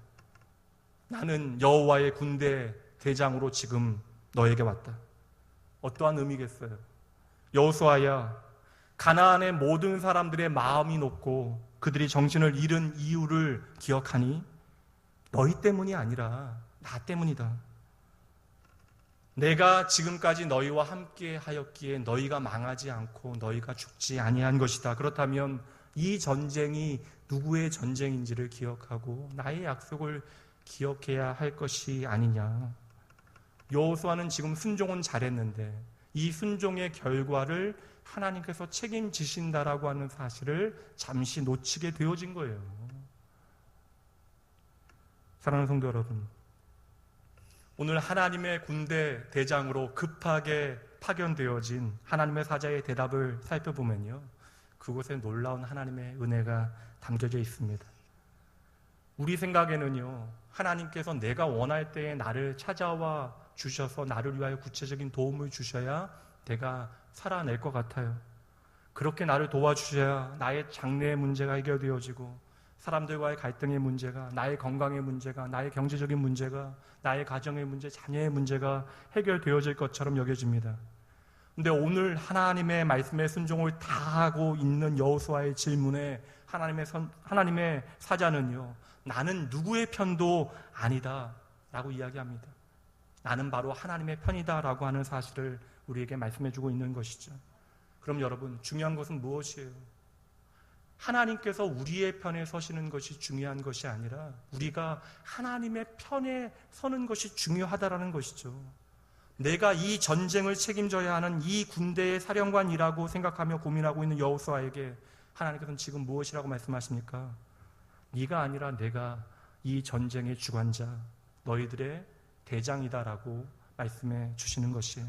나는 여호와의 군대 대장으로 지금 너에게 왔다. 어떠한 의미겠어요? 여호수아야, 가나안의 모든 사람들의 마음이 높고 그들이 정신을 잃은 이유를 기억하니 너희 때문이 아니라 나 때문이다. 내가 지금까지 너희와 함께 하였기에 너희가 망하지 않고 너희가 죽지 아니한 것이다. 그렇다면 이 전쟁이 누구의 전쟁인지를 기억하고 나의 약속을 기억해야 할 것이 아니냐. 여호수아는 지금 순종은 잘했는데 이 순종의 결과를 하나님께서 책임지신다라고 하는 사실을 잠시 놓치게 되어진 거예요. 사랑하는 성도 여러분, 오늘 하나님의 군대 대장으로 급하게 파견되어진 하나님의 사자의 대답을 살펴보면요, 그곳에 놀라운 하나님의 은혜가 담겨져 있습니다. 우리 생각에는요, 하나님께서 내가 원할 때에 나를 찾아와 주셔서 나를 위하여 구체적인 도움을 주셔야 내가 살아낼 것 같아요. 그렇게 나를 도와주셔야 나의 장래의 문제가 해결되어지고 사람들과의 갈등의 문제가, 나의 건강의 문제가, 나의 경제적인 문제가, 나의 가정의 문제, 자녀의 문제가 해결되어질 것처럼 여겨집니다. 근데 오늘 하나님의 말씀에 순종을 다하고 있는 여호수아의 질문에 하나님의 사자는요, 나는 누구의 편도 아니다 라고 이야기합니다. 나는 바로 하나님의 편이다 라고 하는 사실을 우리에게 말씀해주고 있는 것이죠. 그럼 여러분, 중요한 것은 무엇이에요? 하나님께서 우리의 편에 서시는 것이 중요한 것이 아니라 우리가 하나님의 편에 서는 것이 중요하다라는 것이죠. 내가 이 전쟁을 책임져야 하는 이 군대의 사령관이라고 생각하며 고민하고 있는 여호수아에게 하나님께서는 지금 무엇이라고 말씀하십니까? 네가 아니라 내가 이 전쟁의 주관자, 너희들의 대장이다라고 말씀해 주시는 것이에요.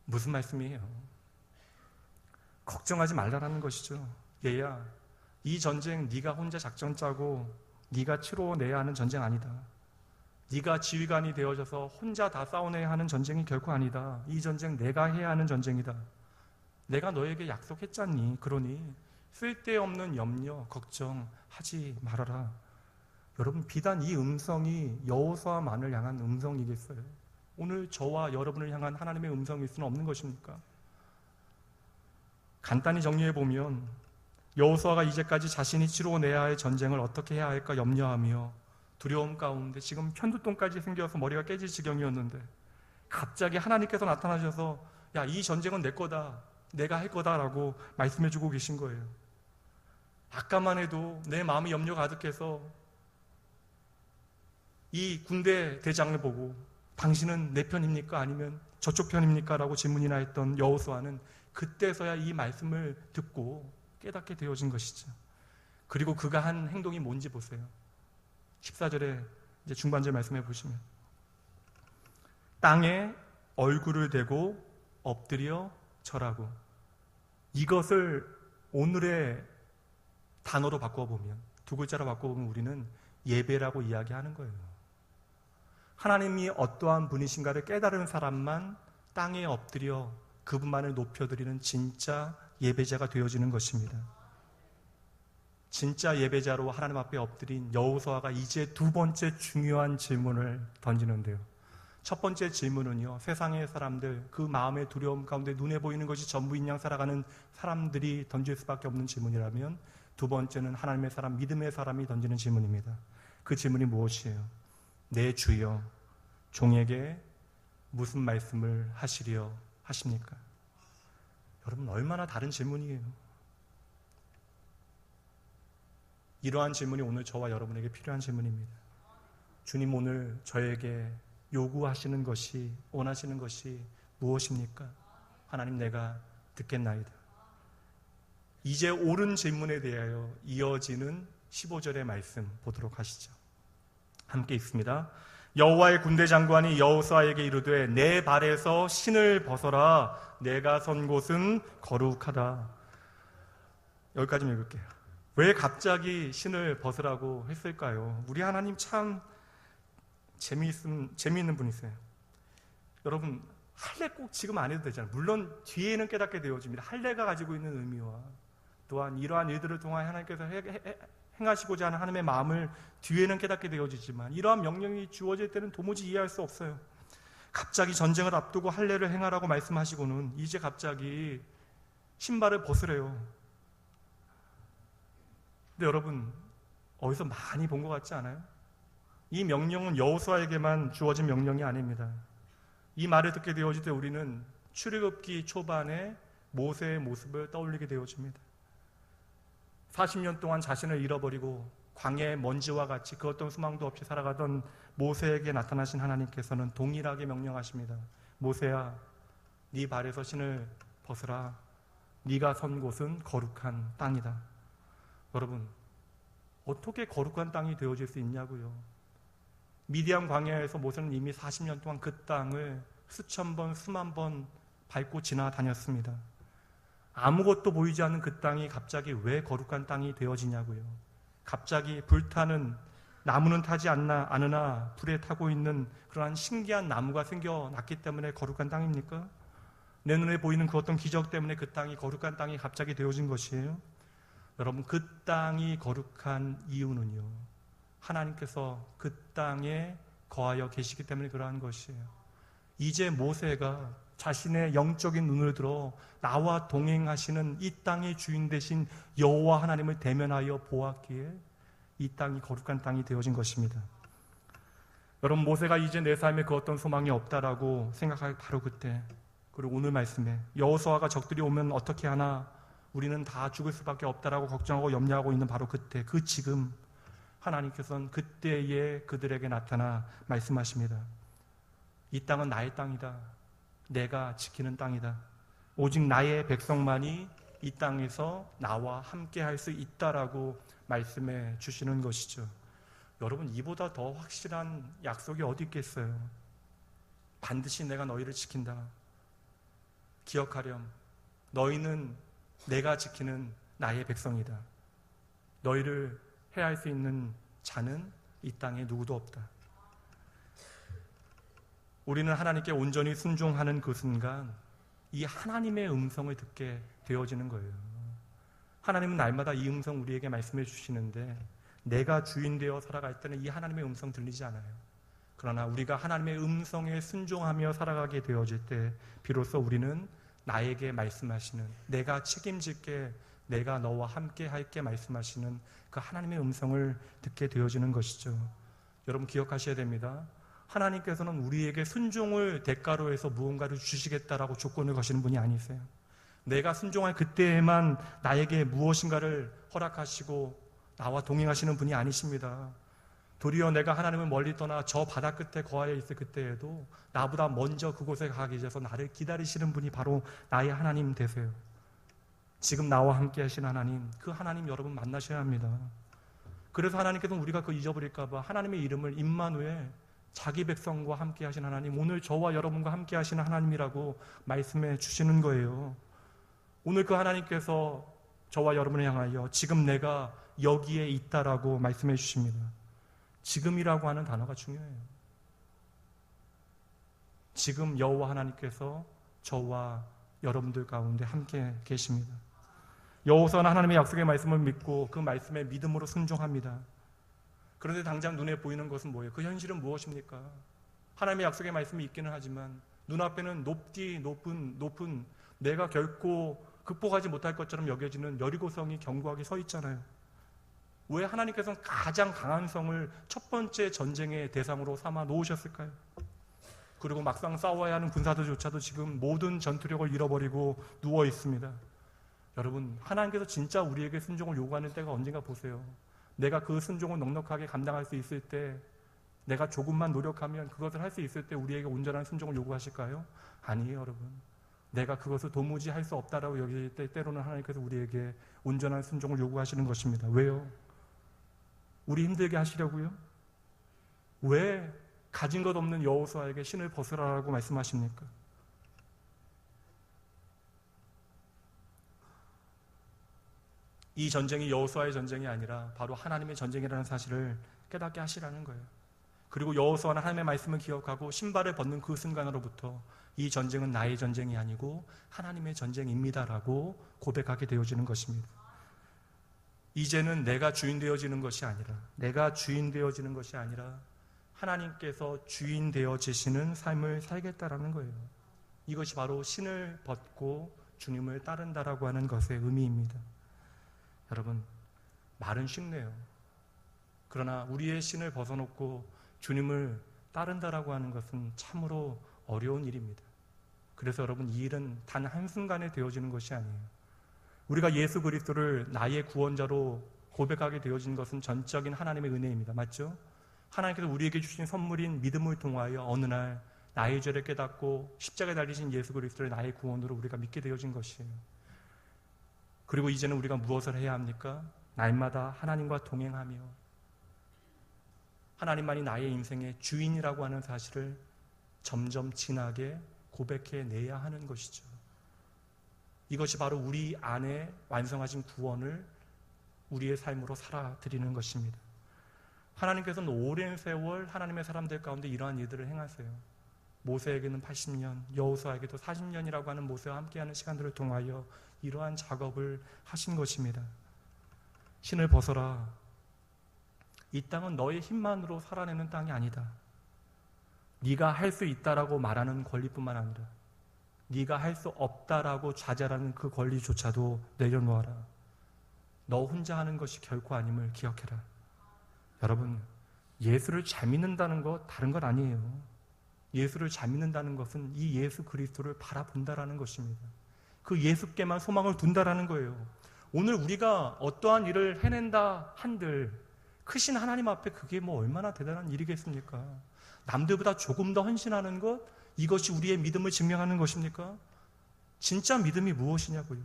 무슨 말씀이에요? 걱정하지 말라라는 것이죠. 얘야, 이 전쟁 네가 혼자 작전 짜고 네가 치러내야 하는 전쟁 아니다. 네가 지휘관이 되어져서 혼자 다 싸워내야 하는 전쟁이 결코 아니다. 이 전쟁 내가 해야 하는 전쟁이다. 내가 너에게 약속했잖니. 그러니 쓸데없는 염려, 걱정하지 말아라. 여러분, 비단 이 음성이 여호수아만을 향한 음성이겠어요? 오늘 저와 여러분을 향한 하나님의 음성일 수는 없는 것입니까? 간단히 정리해보면 여호수아가 이제까지 자신이 치러내야 할 전쟁을 어떻게 해야 할까 염려하며 두려움 가운데 지금 편두통까지 생겨서 머리가 깨질 지경이었는데 갑자기 하나님께서 나타나셔서 야, 이 전쟁은 내 거다. 내가 할 거다라고 말씀해주고 계신 거예요. 아까만 해도 내 마음이 염려 가득해서 이 군대 대장을 보고 당신은 내 편입니까? 아니면 저쪽 편입니까? 라고 질문이나 했던 여호수아는 그때서야 이 말씀을 듣고 깨닫게 되어진 것이죠. 그리고 그가 한 행동이 뭔지 보세요. 14절에 이제 중반절 말씀해 보시면 땅에 얼굴을 대고 엎드려 절하고, 이것을 오늘의 단어로 바꿔보면, 두 글자로 바꿔보면 우리는 예배라고 이야기하는 거예요. 하나님이 어떠한 분이신가를 깨달은 사람만 땅에 엎드려 그분만을 높여드리는 진짜 예배자가 되어지는 것입니다. 진짜 예배자로 하나님 앞에 엎드린 여호수아가 이제 두 번째 중요한 질문을 던지는데요. 첫 번째 질문은요, 세상의 사람들, 그 마음의 두려움 가운데 눈에 보이는 것이 전부인 양 살아가는 사람들이 던질 수밖에 없는 질문이라면, 두 번째는 하나님의 사람, 믿음의 사람이 던지는 질문입니다. 그 질문이 무엇이에요? 내 주여, 종에게 무슨 말씀을 하시려 하십니까? 여러분, 얼마나 다른 질문이에요. 이러한 질문이 오늘 저와 여러분에게 필요한 질문입니다. 주님, 오늘 저에게 요구하시는 것이, 원하시는 것이 무엇입니까? 하나님, 내가 듣겠나이다. 이제 옳은 질문에 대하여 이어지는 15절의 말씀 보도록 하시죠. 함께 읽습니다. 여호와의 군대 장관이 여호수아에게 이르되 내 발에서 신을 벗어라. 내가 선 곳은 거룩하다. 여기까지 읽을게요. 왜 갑자기 신을 벗으라고 했을까요? 우리 하나님 참 재미있는 분이세요. 여러분, 할례 꼭 지금 안 해도 되잖아요. 물론 뒤에는 깨닫게 되어집니다. 할례가 가지고 있는 의미와 또한 이러한 일들을 통하여 하나님께서 행하시고자 하는 하나님의 마음을 뒤에는 깨닫게 되어지지만, 이러한 명령이 주어질 때는 도무지 이해할 수 없어요. 갑자기 전쟁을 앞두고 할례를 행하라고 말씀하시고는 이제 갑자기 신발을 벗으래요. 근데 여러분, 어디서 많이 본 것 같지 않아요? 이 명령은 여호수아에게만 주어진 명령이 아닙니다. 이 말을 듣게 되어질 때 우리는 출애굽기 초반에 모세의 모습을 떠올리게 되어집니다. 40년 동안 자신을 잃어버리고 광야의 먼지와 같이 그 어떤 소망도 없이 살아가던 모세에게 나타나신 하나님께서는 동일하게 명령하십니다. 모세야, 네 발에서 신을 벗으라. 네가 선 곳은 거룩한 땅이다. 여러분, 어떻게 거룩한 땅이 되어질 수 있냐고요. 미디안 광야에서 모세는 이미 40년 동안 그 땅을 수천 번, 수만 번 밟고 지나다녔습니다. 아무것도 보이지 않는 그 땅이 갑자기 왜 거룩한 땅이 되어지냐고요. 갑자기 불타는, 나무는 타지 않으나 불에 타고 있는 그러한 신기한 나무가 생겨났기 때문에 거룩한 땅입니까? 내 눈에 보이는 그 어떤 기적 때문에 그 땅이 거룩한 땅이 갑자기 되어진 것이에요? 여러분, 그 땅이 거룩한 이유는요, 하나님께서 그 땅에 거하여 계시기 때문에 그러한 것이에요. 이제 모세가 자신의 영적인 눈을 들어 나와 동행하시는 이 땅의 주인 되신 여호와 하나님을 대면하여 보았기에 이 땅이 거룩한 땅이 되어진 것입니다. 여러분, 모세가 이제 내 삶에 그 어떤 소망이 없다라고 생각할 바로 그때, 그리고 오늘 말씀에 여호수아가 적들이 오면 어떻게 하나, 우리는 다 죽을 수밖에 없다라고 걱정하고 염려하고 있는 바로 그때, 그 지금 하나님께서는 그때에 그들에게 나타나 말씀하십니다. 이 땅은 나의 땅이다. 내가 지키는 땅이다. 오직 나의 백성만이 이 땅에서 나와 함께 할 수 있다라고 말씀해 주시는 것이죠. 여러분, 이보다 더 확실한 약속이 어디 있겠어요? 반드시 내가 너희를 지킨다. 기억하렴. 너희는 내가 지키는 나의 백성이다. 너희를 해할 수 있는 자는 이 땅에 누구도 없다. 우리는 하나님께 온전히 순종하는 그 순간 이 하나님의 음성을 듣게 되어지는 거예요. 하나님은 날마다 이 음성 우리에게 말씀해 주시는데 내가 주인 되어 살아갈 때는 이 하나님의 음성 들리지 않아요. 그러나 우리가 하나님의 음성에 순종하며 살아가게 되어질 때 비로소 우리는 나에게 말씀하시는, 내가 책임질게, 내가 너와 함께 할게 말씀하시는 그 하나님의 음성을 듣게 되어지는 것이죠. 여러분 기억하셔야 됩니다. 하나님께서는 우리에게 순종을 대가로 해서 무언가를 주시겠다라고 조건을 거시는 분이 아니세요. 내가 순종할 그때에만 나에게 무엇인가를 허락하시고 나와 동행하시는 분이 아니십니다. 도리어 내가 하나님을 멀리 떠나 저 바다 끝에 거하여 있을 그때에도 나보다 먼저 그곳에 가기 위해서 나를 기다리시는 분이 바로 나의 하나님 되세요. 지금 나와 함께 하신 하나님, 그 하나님 여러분 만나셔야 합니다. 그래서 하나님께서는 우리가 그 잊어버릴까 봐 하나님의 이름을 임마누엘, 자기 백성과 함께 하신 하나님, 오늘 저와 여러분과 함께 하시는 하나님이라고 말씀해 주시는 거예요. 오늘 그 하나님께서 저와 여러분을 향하여 지금 내가 여기에 있다라고 말씀해 주십니다. 지금이라고 하는 단어가 중요해요. 지금 여호와 하나님께서 저와 여러분들 가운데 함께 계십니다. 여호수아는 하나님의 약속의 말씀을 믿고 그 말씀에 믿음으로 순종합니다. 그런데 당장 눈에 보이는 것은 뭐예요? 그 현실은 무엇입니까? 하나님의 약속의 말씀이 있기는 하지만 눈앞에는 높은 내가 결코 극복하지 못할 것처럼 여겨지는 여리고성이 견고하게 서 있잖아요. 왜 하나님께서는 가장 강한 성을 첫 번째 전쟁의 대상으로 삼아 놓으셨을까요? 그리고 막상 싸워야 하는 군사들조차도 지금 모든 전투력을 잃어버리고 누워 있습니다. 여러분, 하나님께서 진짜 우리에게 순종을 요구하는 때가 언젠가 보세요. 내가 그 순종을 넉넉하게 감당할 수 있을 때, 내가 조금만 노력하면 그것을 할 수 있을 때 우리에게 온전한 순종을 요구하실까요? 아니에요, 여러분. 내가 그것을 도무지 할 수 없다라고 여길 때 때로는 하나님께서 우리에게 온전한 순종을 요구하시는 것입니다. 왜요? 우리 힘들게 하시려고요? 왜 가진 것 없는 여호수아에게 신을 벗으라고 말씀하십니까? 이 전쟁이 여호수아의 전쟁이 아니라 바로 하나님의 전쟁이라는 사실을 깨닫게 하시라는 거예요. 그리고 여호수아는 하나님의 말씀을 기억하고 신발을 벗는 그 순간으로부터 이 전쟁은 나의 전쟁이 아니고 하나님의 전쟁입니다라고 고백하게 되어지는 것입니다. 이제는 내가 주인 되어지는 것이 아니라 하나님께서 주인 되어지시는 삶을 살겠다라는 거예요. 이것이 바로 신을 벗고 주님을 따른다라고 하는 것의 의미입니다. 여러분, 말은 쉽네요. 그러나 우리의 신을 벗어놓고 주님을 따른다라고 하는 것은 참으로 어려운 일입니다. 그래서 여러분, 이 일은 단 한순간에 되어지는 것이 아니에요. 우리가 예수 그리스도를 나의 구원자로 고백하게 되어진 것은 전적인 하나님의 은혜입니다. 맞죠? 하나님께서 우리에게 주신 선물인 믿음을 통하여 어느 날 나의 죄를 깨닫고 십자가에 달리신 예수 그리스도를 나의 구원으로 우리가 믿게 되어진 것이에요. 그리고 이제는 우리가 무엇을 해야 합니까? 날마다 하나님과 동행하며 하나님만이 나의 인생의 주인이라고 하는 사실을 점점 진하게 고백해내야 하는 것이죠. 이것이 바로 우리 안에 완성하신 구원을 우리의 삶으로 살아드리는 것입니다. 하나님께서는 오랜 세월 하나님의 사람들 가운데 이러한 일들을 행하세요. 모세에게는 80년, 여호수아에게도 40년이라고 하는 모세와 함께하는 시간들을 통하여 이러한 작업을 하신 것입니다. 신을 벗어라. 이 땅은 너의 힘만으로 살아내는 땅이 아니다. 네가 할 수 있다라고 말하는 권리뿐만 아니라 네가 할 수 없다라고 좌절하는 그 권리조차도 내려놓아라. 너 혼자 하는 것이 결코 아님을 기억해라. 여러분, 예수를 잘 믿는다는 것 다른 것 아니에요. 예수를 잘 믿는다는 것은 이 예수 그리스도를 바라본다라는 것입니다. 그 예수께만 소망을 둔다라는 거예요. 오늘 우리가 어떠한 일을 해낸다 한들 크신 하나님 앞에 그게 뭐 얼마나 대단한 일이겠습니까? 남들보다 조금 더 헌신하는 것, 이것이 우리의 믿음을 증명하는 것입니까? 진짜 믿음이 무엇이냐고요.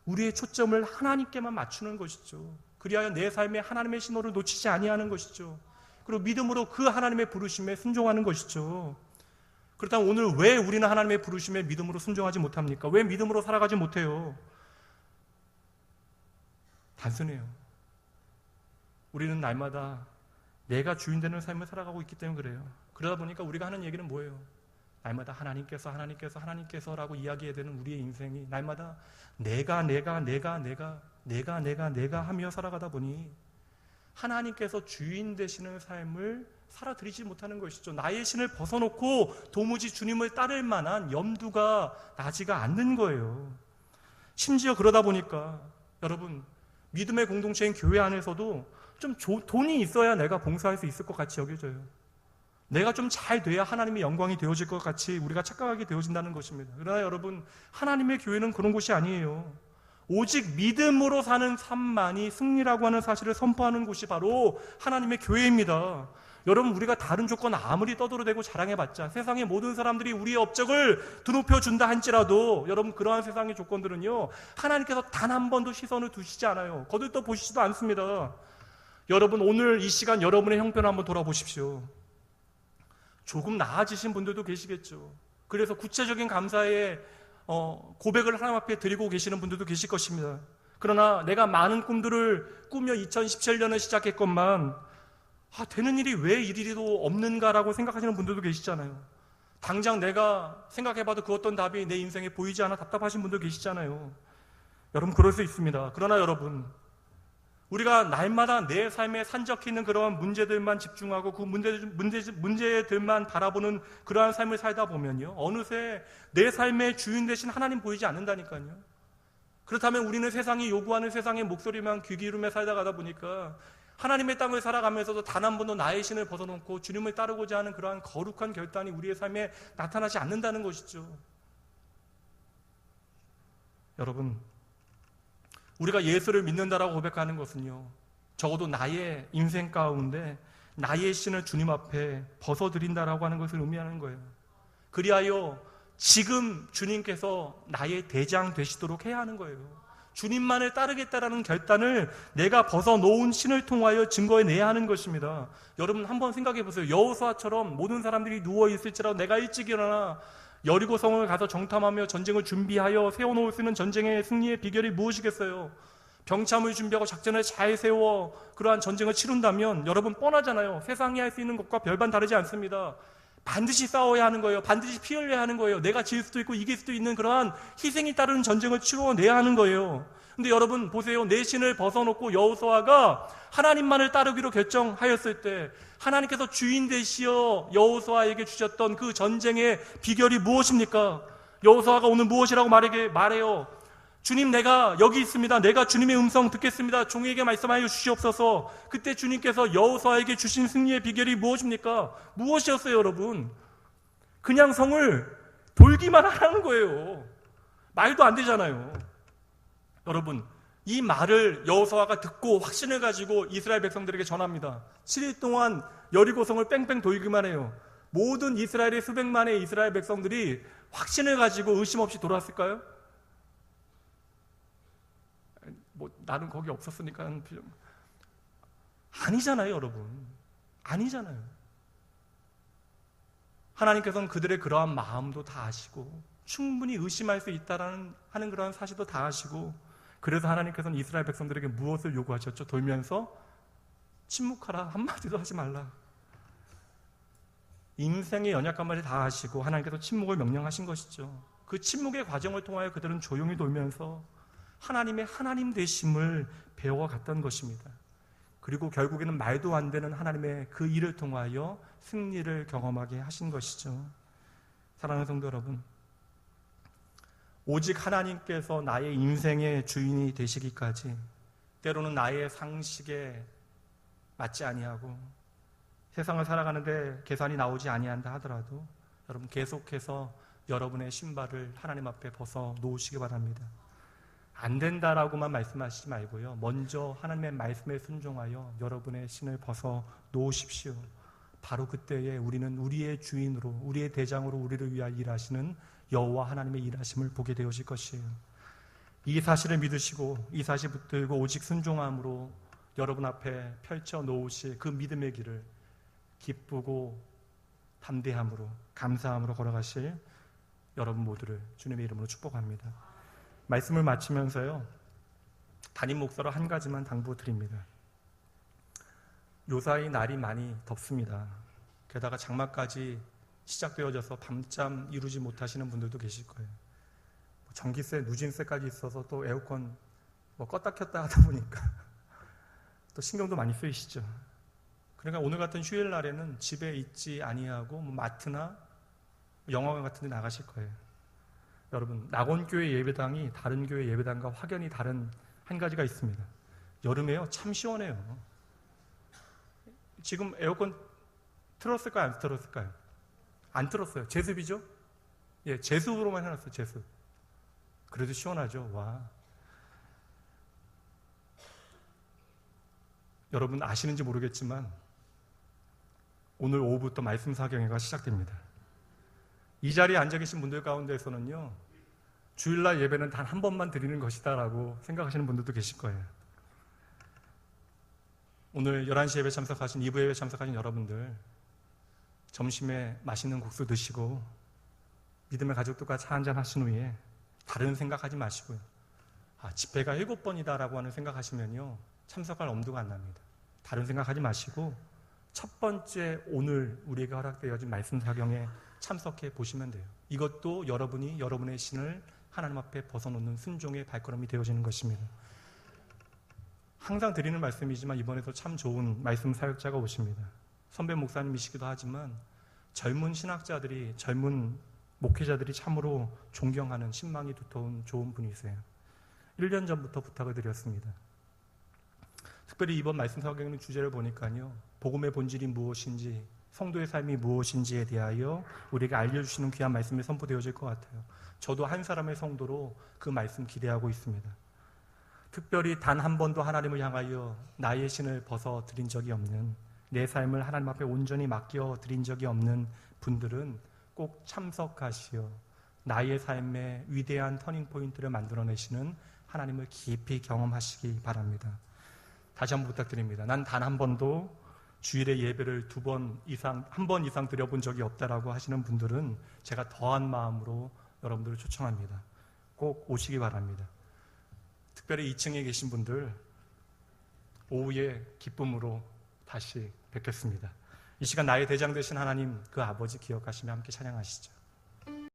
우리의 초점을 하나님께만 맞추는 것이죠. 그리하여 내 삶에 하나님의 신호를 놓치지 아니하는 것이죠. 그리고 믿음으로 그 하나님의 부르심에 순종하는 것이죠. 그렇다면 오늘 왜 우리는 하나님의 부르심에 믿음으로 순종하지 못합니까? 왜 믿음으로 살아가지 못해요? 단순해요. 우리는 날마다 내가 주인 되는 삶을 살아가고 있기 때문에 그래요. 그러다 보니까 우리가 하는 얘기는 뭐예요? 날마다 하나님께서라고 이야기해야 되는 우리의 인생이 날마다 내가 하며 살아가다 보니 하나님께서 주인 되시는 삶을 살아들이지 못하는 것이죠. 나의 신을 벗어놓고 도무지 주님을 따를 만한 염두가 나지가 않는 거예요. 심지어 그러다 보니까 여러분, 믿음의 공동체인 교회 안에서도 좀 돈이 있어야 내가 봉사할 수 있을 것 같이 여겨져요. 내가 좀 잘 돼야 하나님의 영광이 되어질 것 같이 우리가 착각하게 되어진다는 것입니다. 그러나 여러분, 하나님의 교회는 그런 곳이 아니에요. 오직 믿음으로 사는 삶만이 승리라고 하는 사실을 선포하는 곳이 바로 하나님의 교회입니다. 여러분, 우리가 다른 조건 아무리 떠들어대고 자랑해봤자 세상의 모든 사람들이 우리의 업적을 드높여준다 할지라도 여러분, 그러한 세상의 조건들은요, 하나님께서 단 한 번도 시선을 두시지 않아요. 거들떠 보시지도 않습니다. 여러분, 오늘 이 시간 여러분의 형편을 한번 돌아보십시오. 조금 나아지신 분들도 계시겠죠. 그래서 구체적인 감사의 고백을 하나님 앞에 드리고 계시는 분들도 계실 것입니다. 그러나 내가 많은 꿈들을 꾸며 2017년을 시작했건만 되는 일이 왜 이리도 없는가라고 생각하시는 분들도 계시잖아요. 당장 내가 생각해봐도 그 어떤 답이 내 인생에 보이지 않아 답답하신 분들 계시잖아요. 여러분, 그럴 수 있습니다. 그러나 여러분, 우리가 날마다 내 삶에 산적해 있는 그러한 문제들만 집중하고 그 문제들만 바라보는 그러한 삶을 살다 보면요, 어느새 내 삶의 주인 되신 하나님 보이지 않는다니까요. 그렇다면 우리는 세상이 요구하는 세상의 목소리만 귀 기울이며 살다 가다 보니까 하나님의 땅을 살아가면서도 단 한 번도 나의 신을 벗어놓고 주님을 따르고자 하는 그러한 거룩한 결단이 우리의 삶에 나타나지 않는다는 것이죠. 여러분, 우리가 예수를 믿는다라고 고백하는 것은요, 적어도 나의 인생 가운데 나의 신을 주님 앞에 벗어드린다라고 하는 것을 의미하는 거예요. 그리하여 지금 주님께서 나의 대장 되시도록 해야 하는 거예요. 주님만을 따르겠다라는 결단을 내가 벗어놓은 신을 통하여 증거해내야 하는 것입니다. 여러분, 한번 생각해 보세요. 여호수아처럼 모든 사람들이 누워있을지라도 내가 일찍 일어나 여리고성을 가서 정탐하며 전쟁을 준비하여 세워놓을 수 있는 전쟁의 승리의 비결이 무엇이겠어요? 병참을 준비하고 작전을 잘 세워 그러한 전쟁을 치룬다면 여러분, 뻔하잖아요. 세상이 할 수 있는 것과 별반 다르지 않습니다. 반드시 싸워야 하는 거예요. 반드시 피 흘려야 하는 거예요. 내가 질 수도 있고 이길 수도 있는 그러한 희생이 따르는 전쟁을 치러내야 하는 거예요. 근데 여러분 보세요. 내 신을 벗어놓고 여호수아가 하나님만을 따르기로 결정하였을 때 하나님께서 주인 되시어 여호수아에게 주셨던 그 전쟁의 비결이 무엇입니까? 여호수아가 오늘 무엇이라고 말해요? 주님, 내가 여기 있습니다. 내가 주님의 음성 듣겠습니다. 종에게 말씀하여 주시옵소서. 그때 주님께서 여호수아에게 주신 승리의 비결이 무엇입니까? 무엇이었어요, 여러분? 그냥 성을 돌기만 하라는 거예요. 말도 안 되잖아요. 여러분, 이 말을 여호수아가 듣고 확신을 가지고 이스라엘 백성들에게 전합니다. 7일 동안 여리고성을 뺑뺑 돌기만 해요. 모든 이스라엘의 수백만의 이스라엘 백성들이 확신을 가지고 의심 없이 돌아왔을까요? 나는 거기 없었으니까 아니잖아요, 여러분. 아니잖아요. 하나님께서는 그들의 그러한 마음도 다 아시고 충분히 의심할 수 있다는 하는 그러한 사실도 다 아시고, 그래서 하나님께서는 이스라엘 백성들에게 무엇을 요구하셨죠? 돌면서 침묵하라, 한마디도 하지 말라. 인생의 연약함을 다 아시고 하나님께서 침묵을 명령하신 것이죠. 그 침묵의 과정을 통하여 그들은 조용히 돌면서 하나님의 하나님 되심을 배워갔던 것입니다. 그리고 결국에는 말도 안 되는 하나님의 그 일을 통하여 승리를 경험하게 하신 것이죠. 사랑하는 성도 여러분, 오직 하나님께서 나의 인생의 주인이 되시기까지 때로는 나의 상식에 맞지 아니하고 세상을 살아가는데 계산이 나오지 아니한다 하더라도 여러분, 계속해서 여러분의 신발을 하나님 앞에 벗어 놓으시기 바랍니다. 안 된다라고만 말씀하시지 말고요, 먼저 하나님의 말씀에 순종하여 여러분의 신을 벗어 놓으십시오. 바로 그때에 우리는 우리의 주인으로, 우리의 대장으로 우리를 위하여 일하시는 여호와 하나님의 일하심을 보게 되어질 것이에요. 이 사실을 믿으시고 이 사실 붙들고 오직 순종함으로 여러분 앞에 펼쳐 놓으실 그 믿음의 길을 기쁘고 담대함으로, 감사함으로 걸어가실 여러분 모두를 주님의 이름으로 축복합니다. 말씀을 마치면서요, 담임 목사로 한 가지만 당부드립니다. 요사이 날이 많이 덥습니다. 게다가 장마까지 시작되어져서 밤잠 이루지 못하시는 분들도 계실 거예요. 전기세, 누진세까지 있어서 또 에어컨 껐다 켰다 하다 보니까 또 신경도 많이 쓰이시죠. 그러니까 오늘 같은 휴일 날에는 집에 있지 아니하고 마트나 영화관 같은 데 나가실 거예요. 여러분, 낙원교회 예배당이 다른 교회 예배당과 확연히 다른 한 가지가 있습니다. 여름에요, 참 시원해요. 지금 에어컨 틀었을까요? 안 틀었을까요? 안 틀었어요. 제습이죠? 예, 제습으로만 해놨어요. 제습. 그래도 시원하죠. 와. 여러분 아시는지 모르겠지만 오늘 오후부터 말씀 사경회가 시작됩니다. 이 자리에 앉아 계신 분들 가운데서는요, 주일날 예배는 단 한 번만 드리는 것이다라고 생각하시는 분들도 계실 거예요. 오늘 11시 예배 참석하신, 2부 예배 참석하신 여러분들, 점심에 맛있는 국수 드시고 믿음의 가족들과 차 한잔 하신 후에 다른 생각하지 마시고요. 집회가 7번이다라고 하는 생각하시면요, 참석할 엄두가 안 납니다. 다른 생각하지 마시고 첫 번째 오늘 우리에게 허락되어진 말씀 사경에 참석해 보시면 돼요. 이것도 여러분이 여러분의 신을 하나님 앞에 벗어놓는 순종의 발걸음이 되어지는 것입니다. 항상 드리는 말씀이지만 이번에도 참 좋은 말씀 사역자가 오십니다. 선배 목사님이시기도 하지만 젊은 신학자들이, 젊은 목회자들이 참으로 존경하는 신망이 두터운 좋은 분이세요. 1년 전부터 부탁을 드렸습니다. 특별히 이번 말씀 사경의 주제를 보니까요, 복음의 본질이 무엇인지, 성도의 삶이 무엇인지에 대하여 우리에게 알려주시는 귀한 말씀이 선포되어질 것 같아요. 저도 한 사람의 성도로 그 말씀 기대하고 있습니다. 특별히 단 한 번도 하나님을 향하여 나의 신을 벗어드린 적이 없는, 내 삶을 하나님 앞에 온전히 맡겨드린 적이 없는 분들은 꼭 참석하시어 나의 삶의 위대한 터닝포인트를 만들어내시는 하나님을 깊이 경험하시기 바랍니다. 다시 한번 부탁드립니다. 난 단 한 번도 주일에 예배를 한 번 이상 드려본 적이 없다라고 하시는 분들은 제가 더한 마음으로 여러분들을 초청합니다. 꼭 오시기 바랍니다. 특별히 2층에 계신 분들, 오후에 기쁨으로 다시 뵙겠습니다. 이 시간 나의 대장 되신 하나님, 그 아버지 기억하시며 함께 찬양하시죠.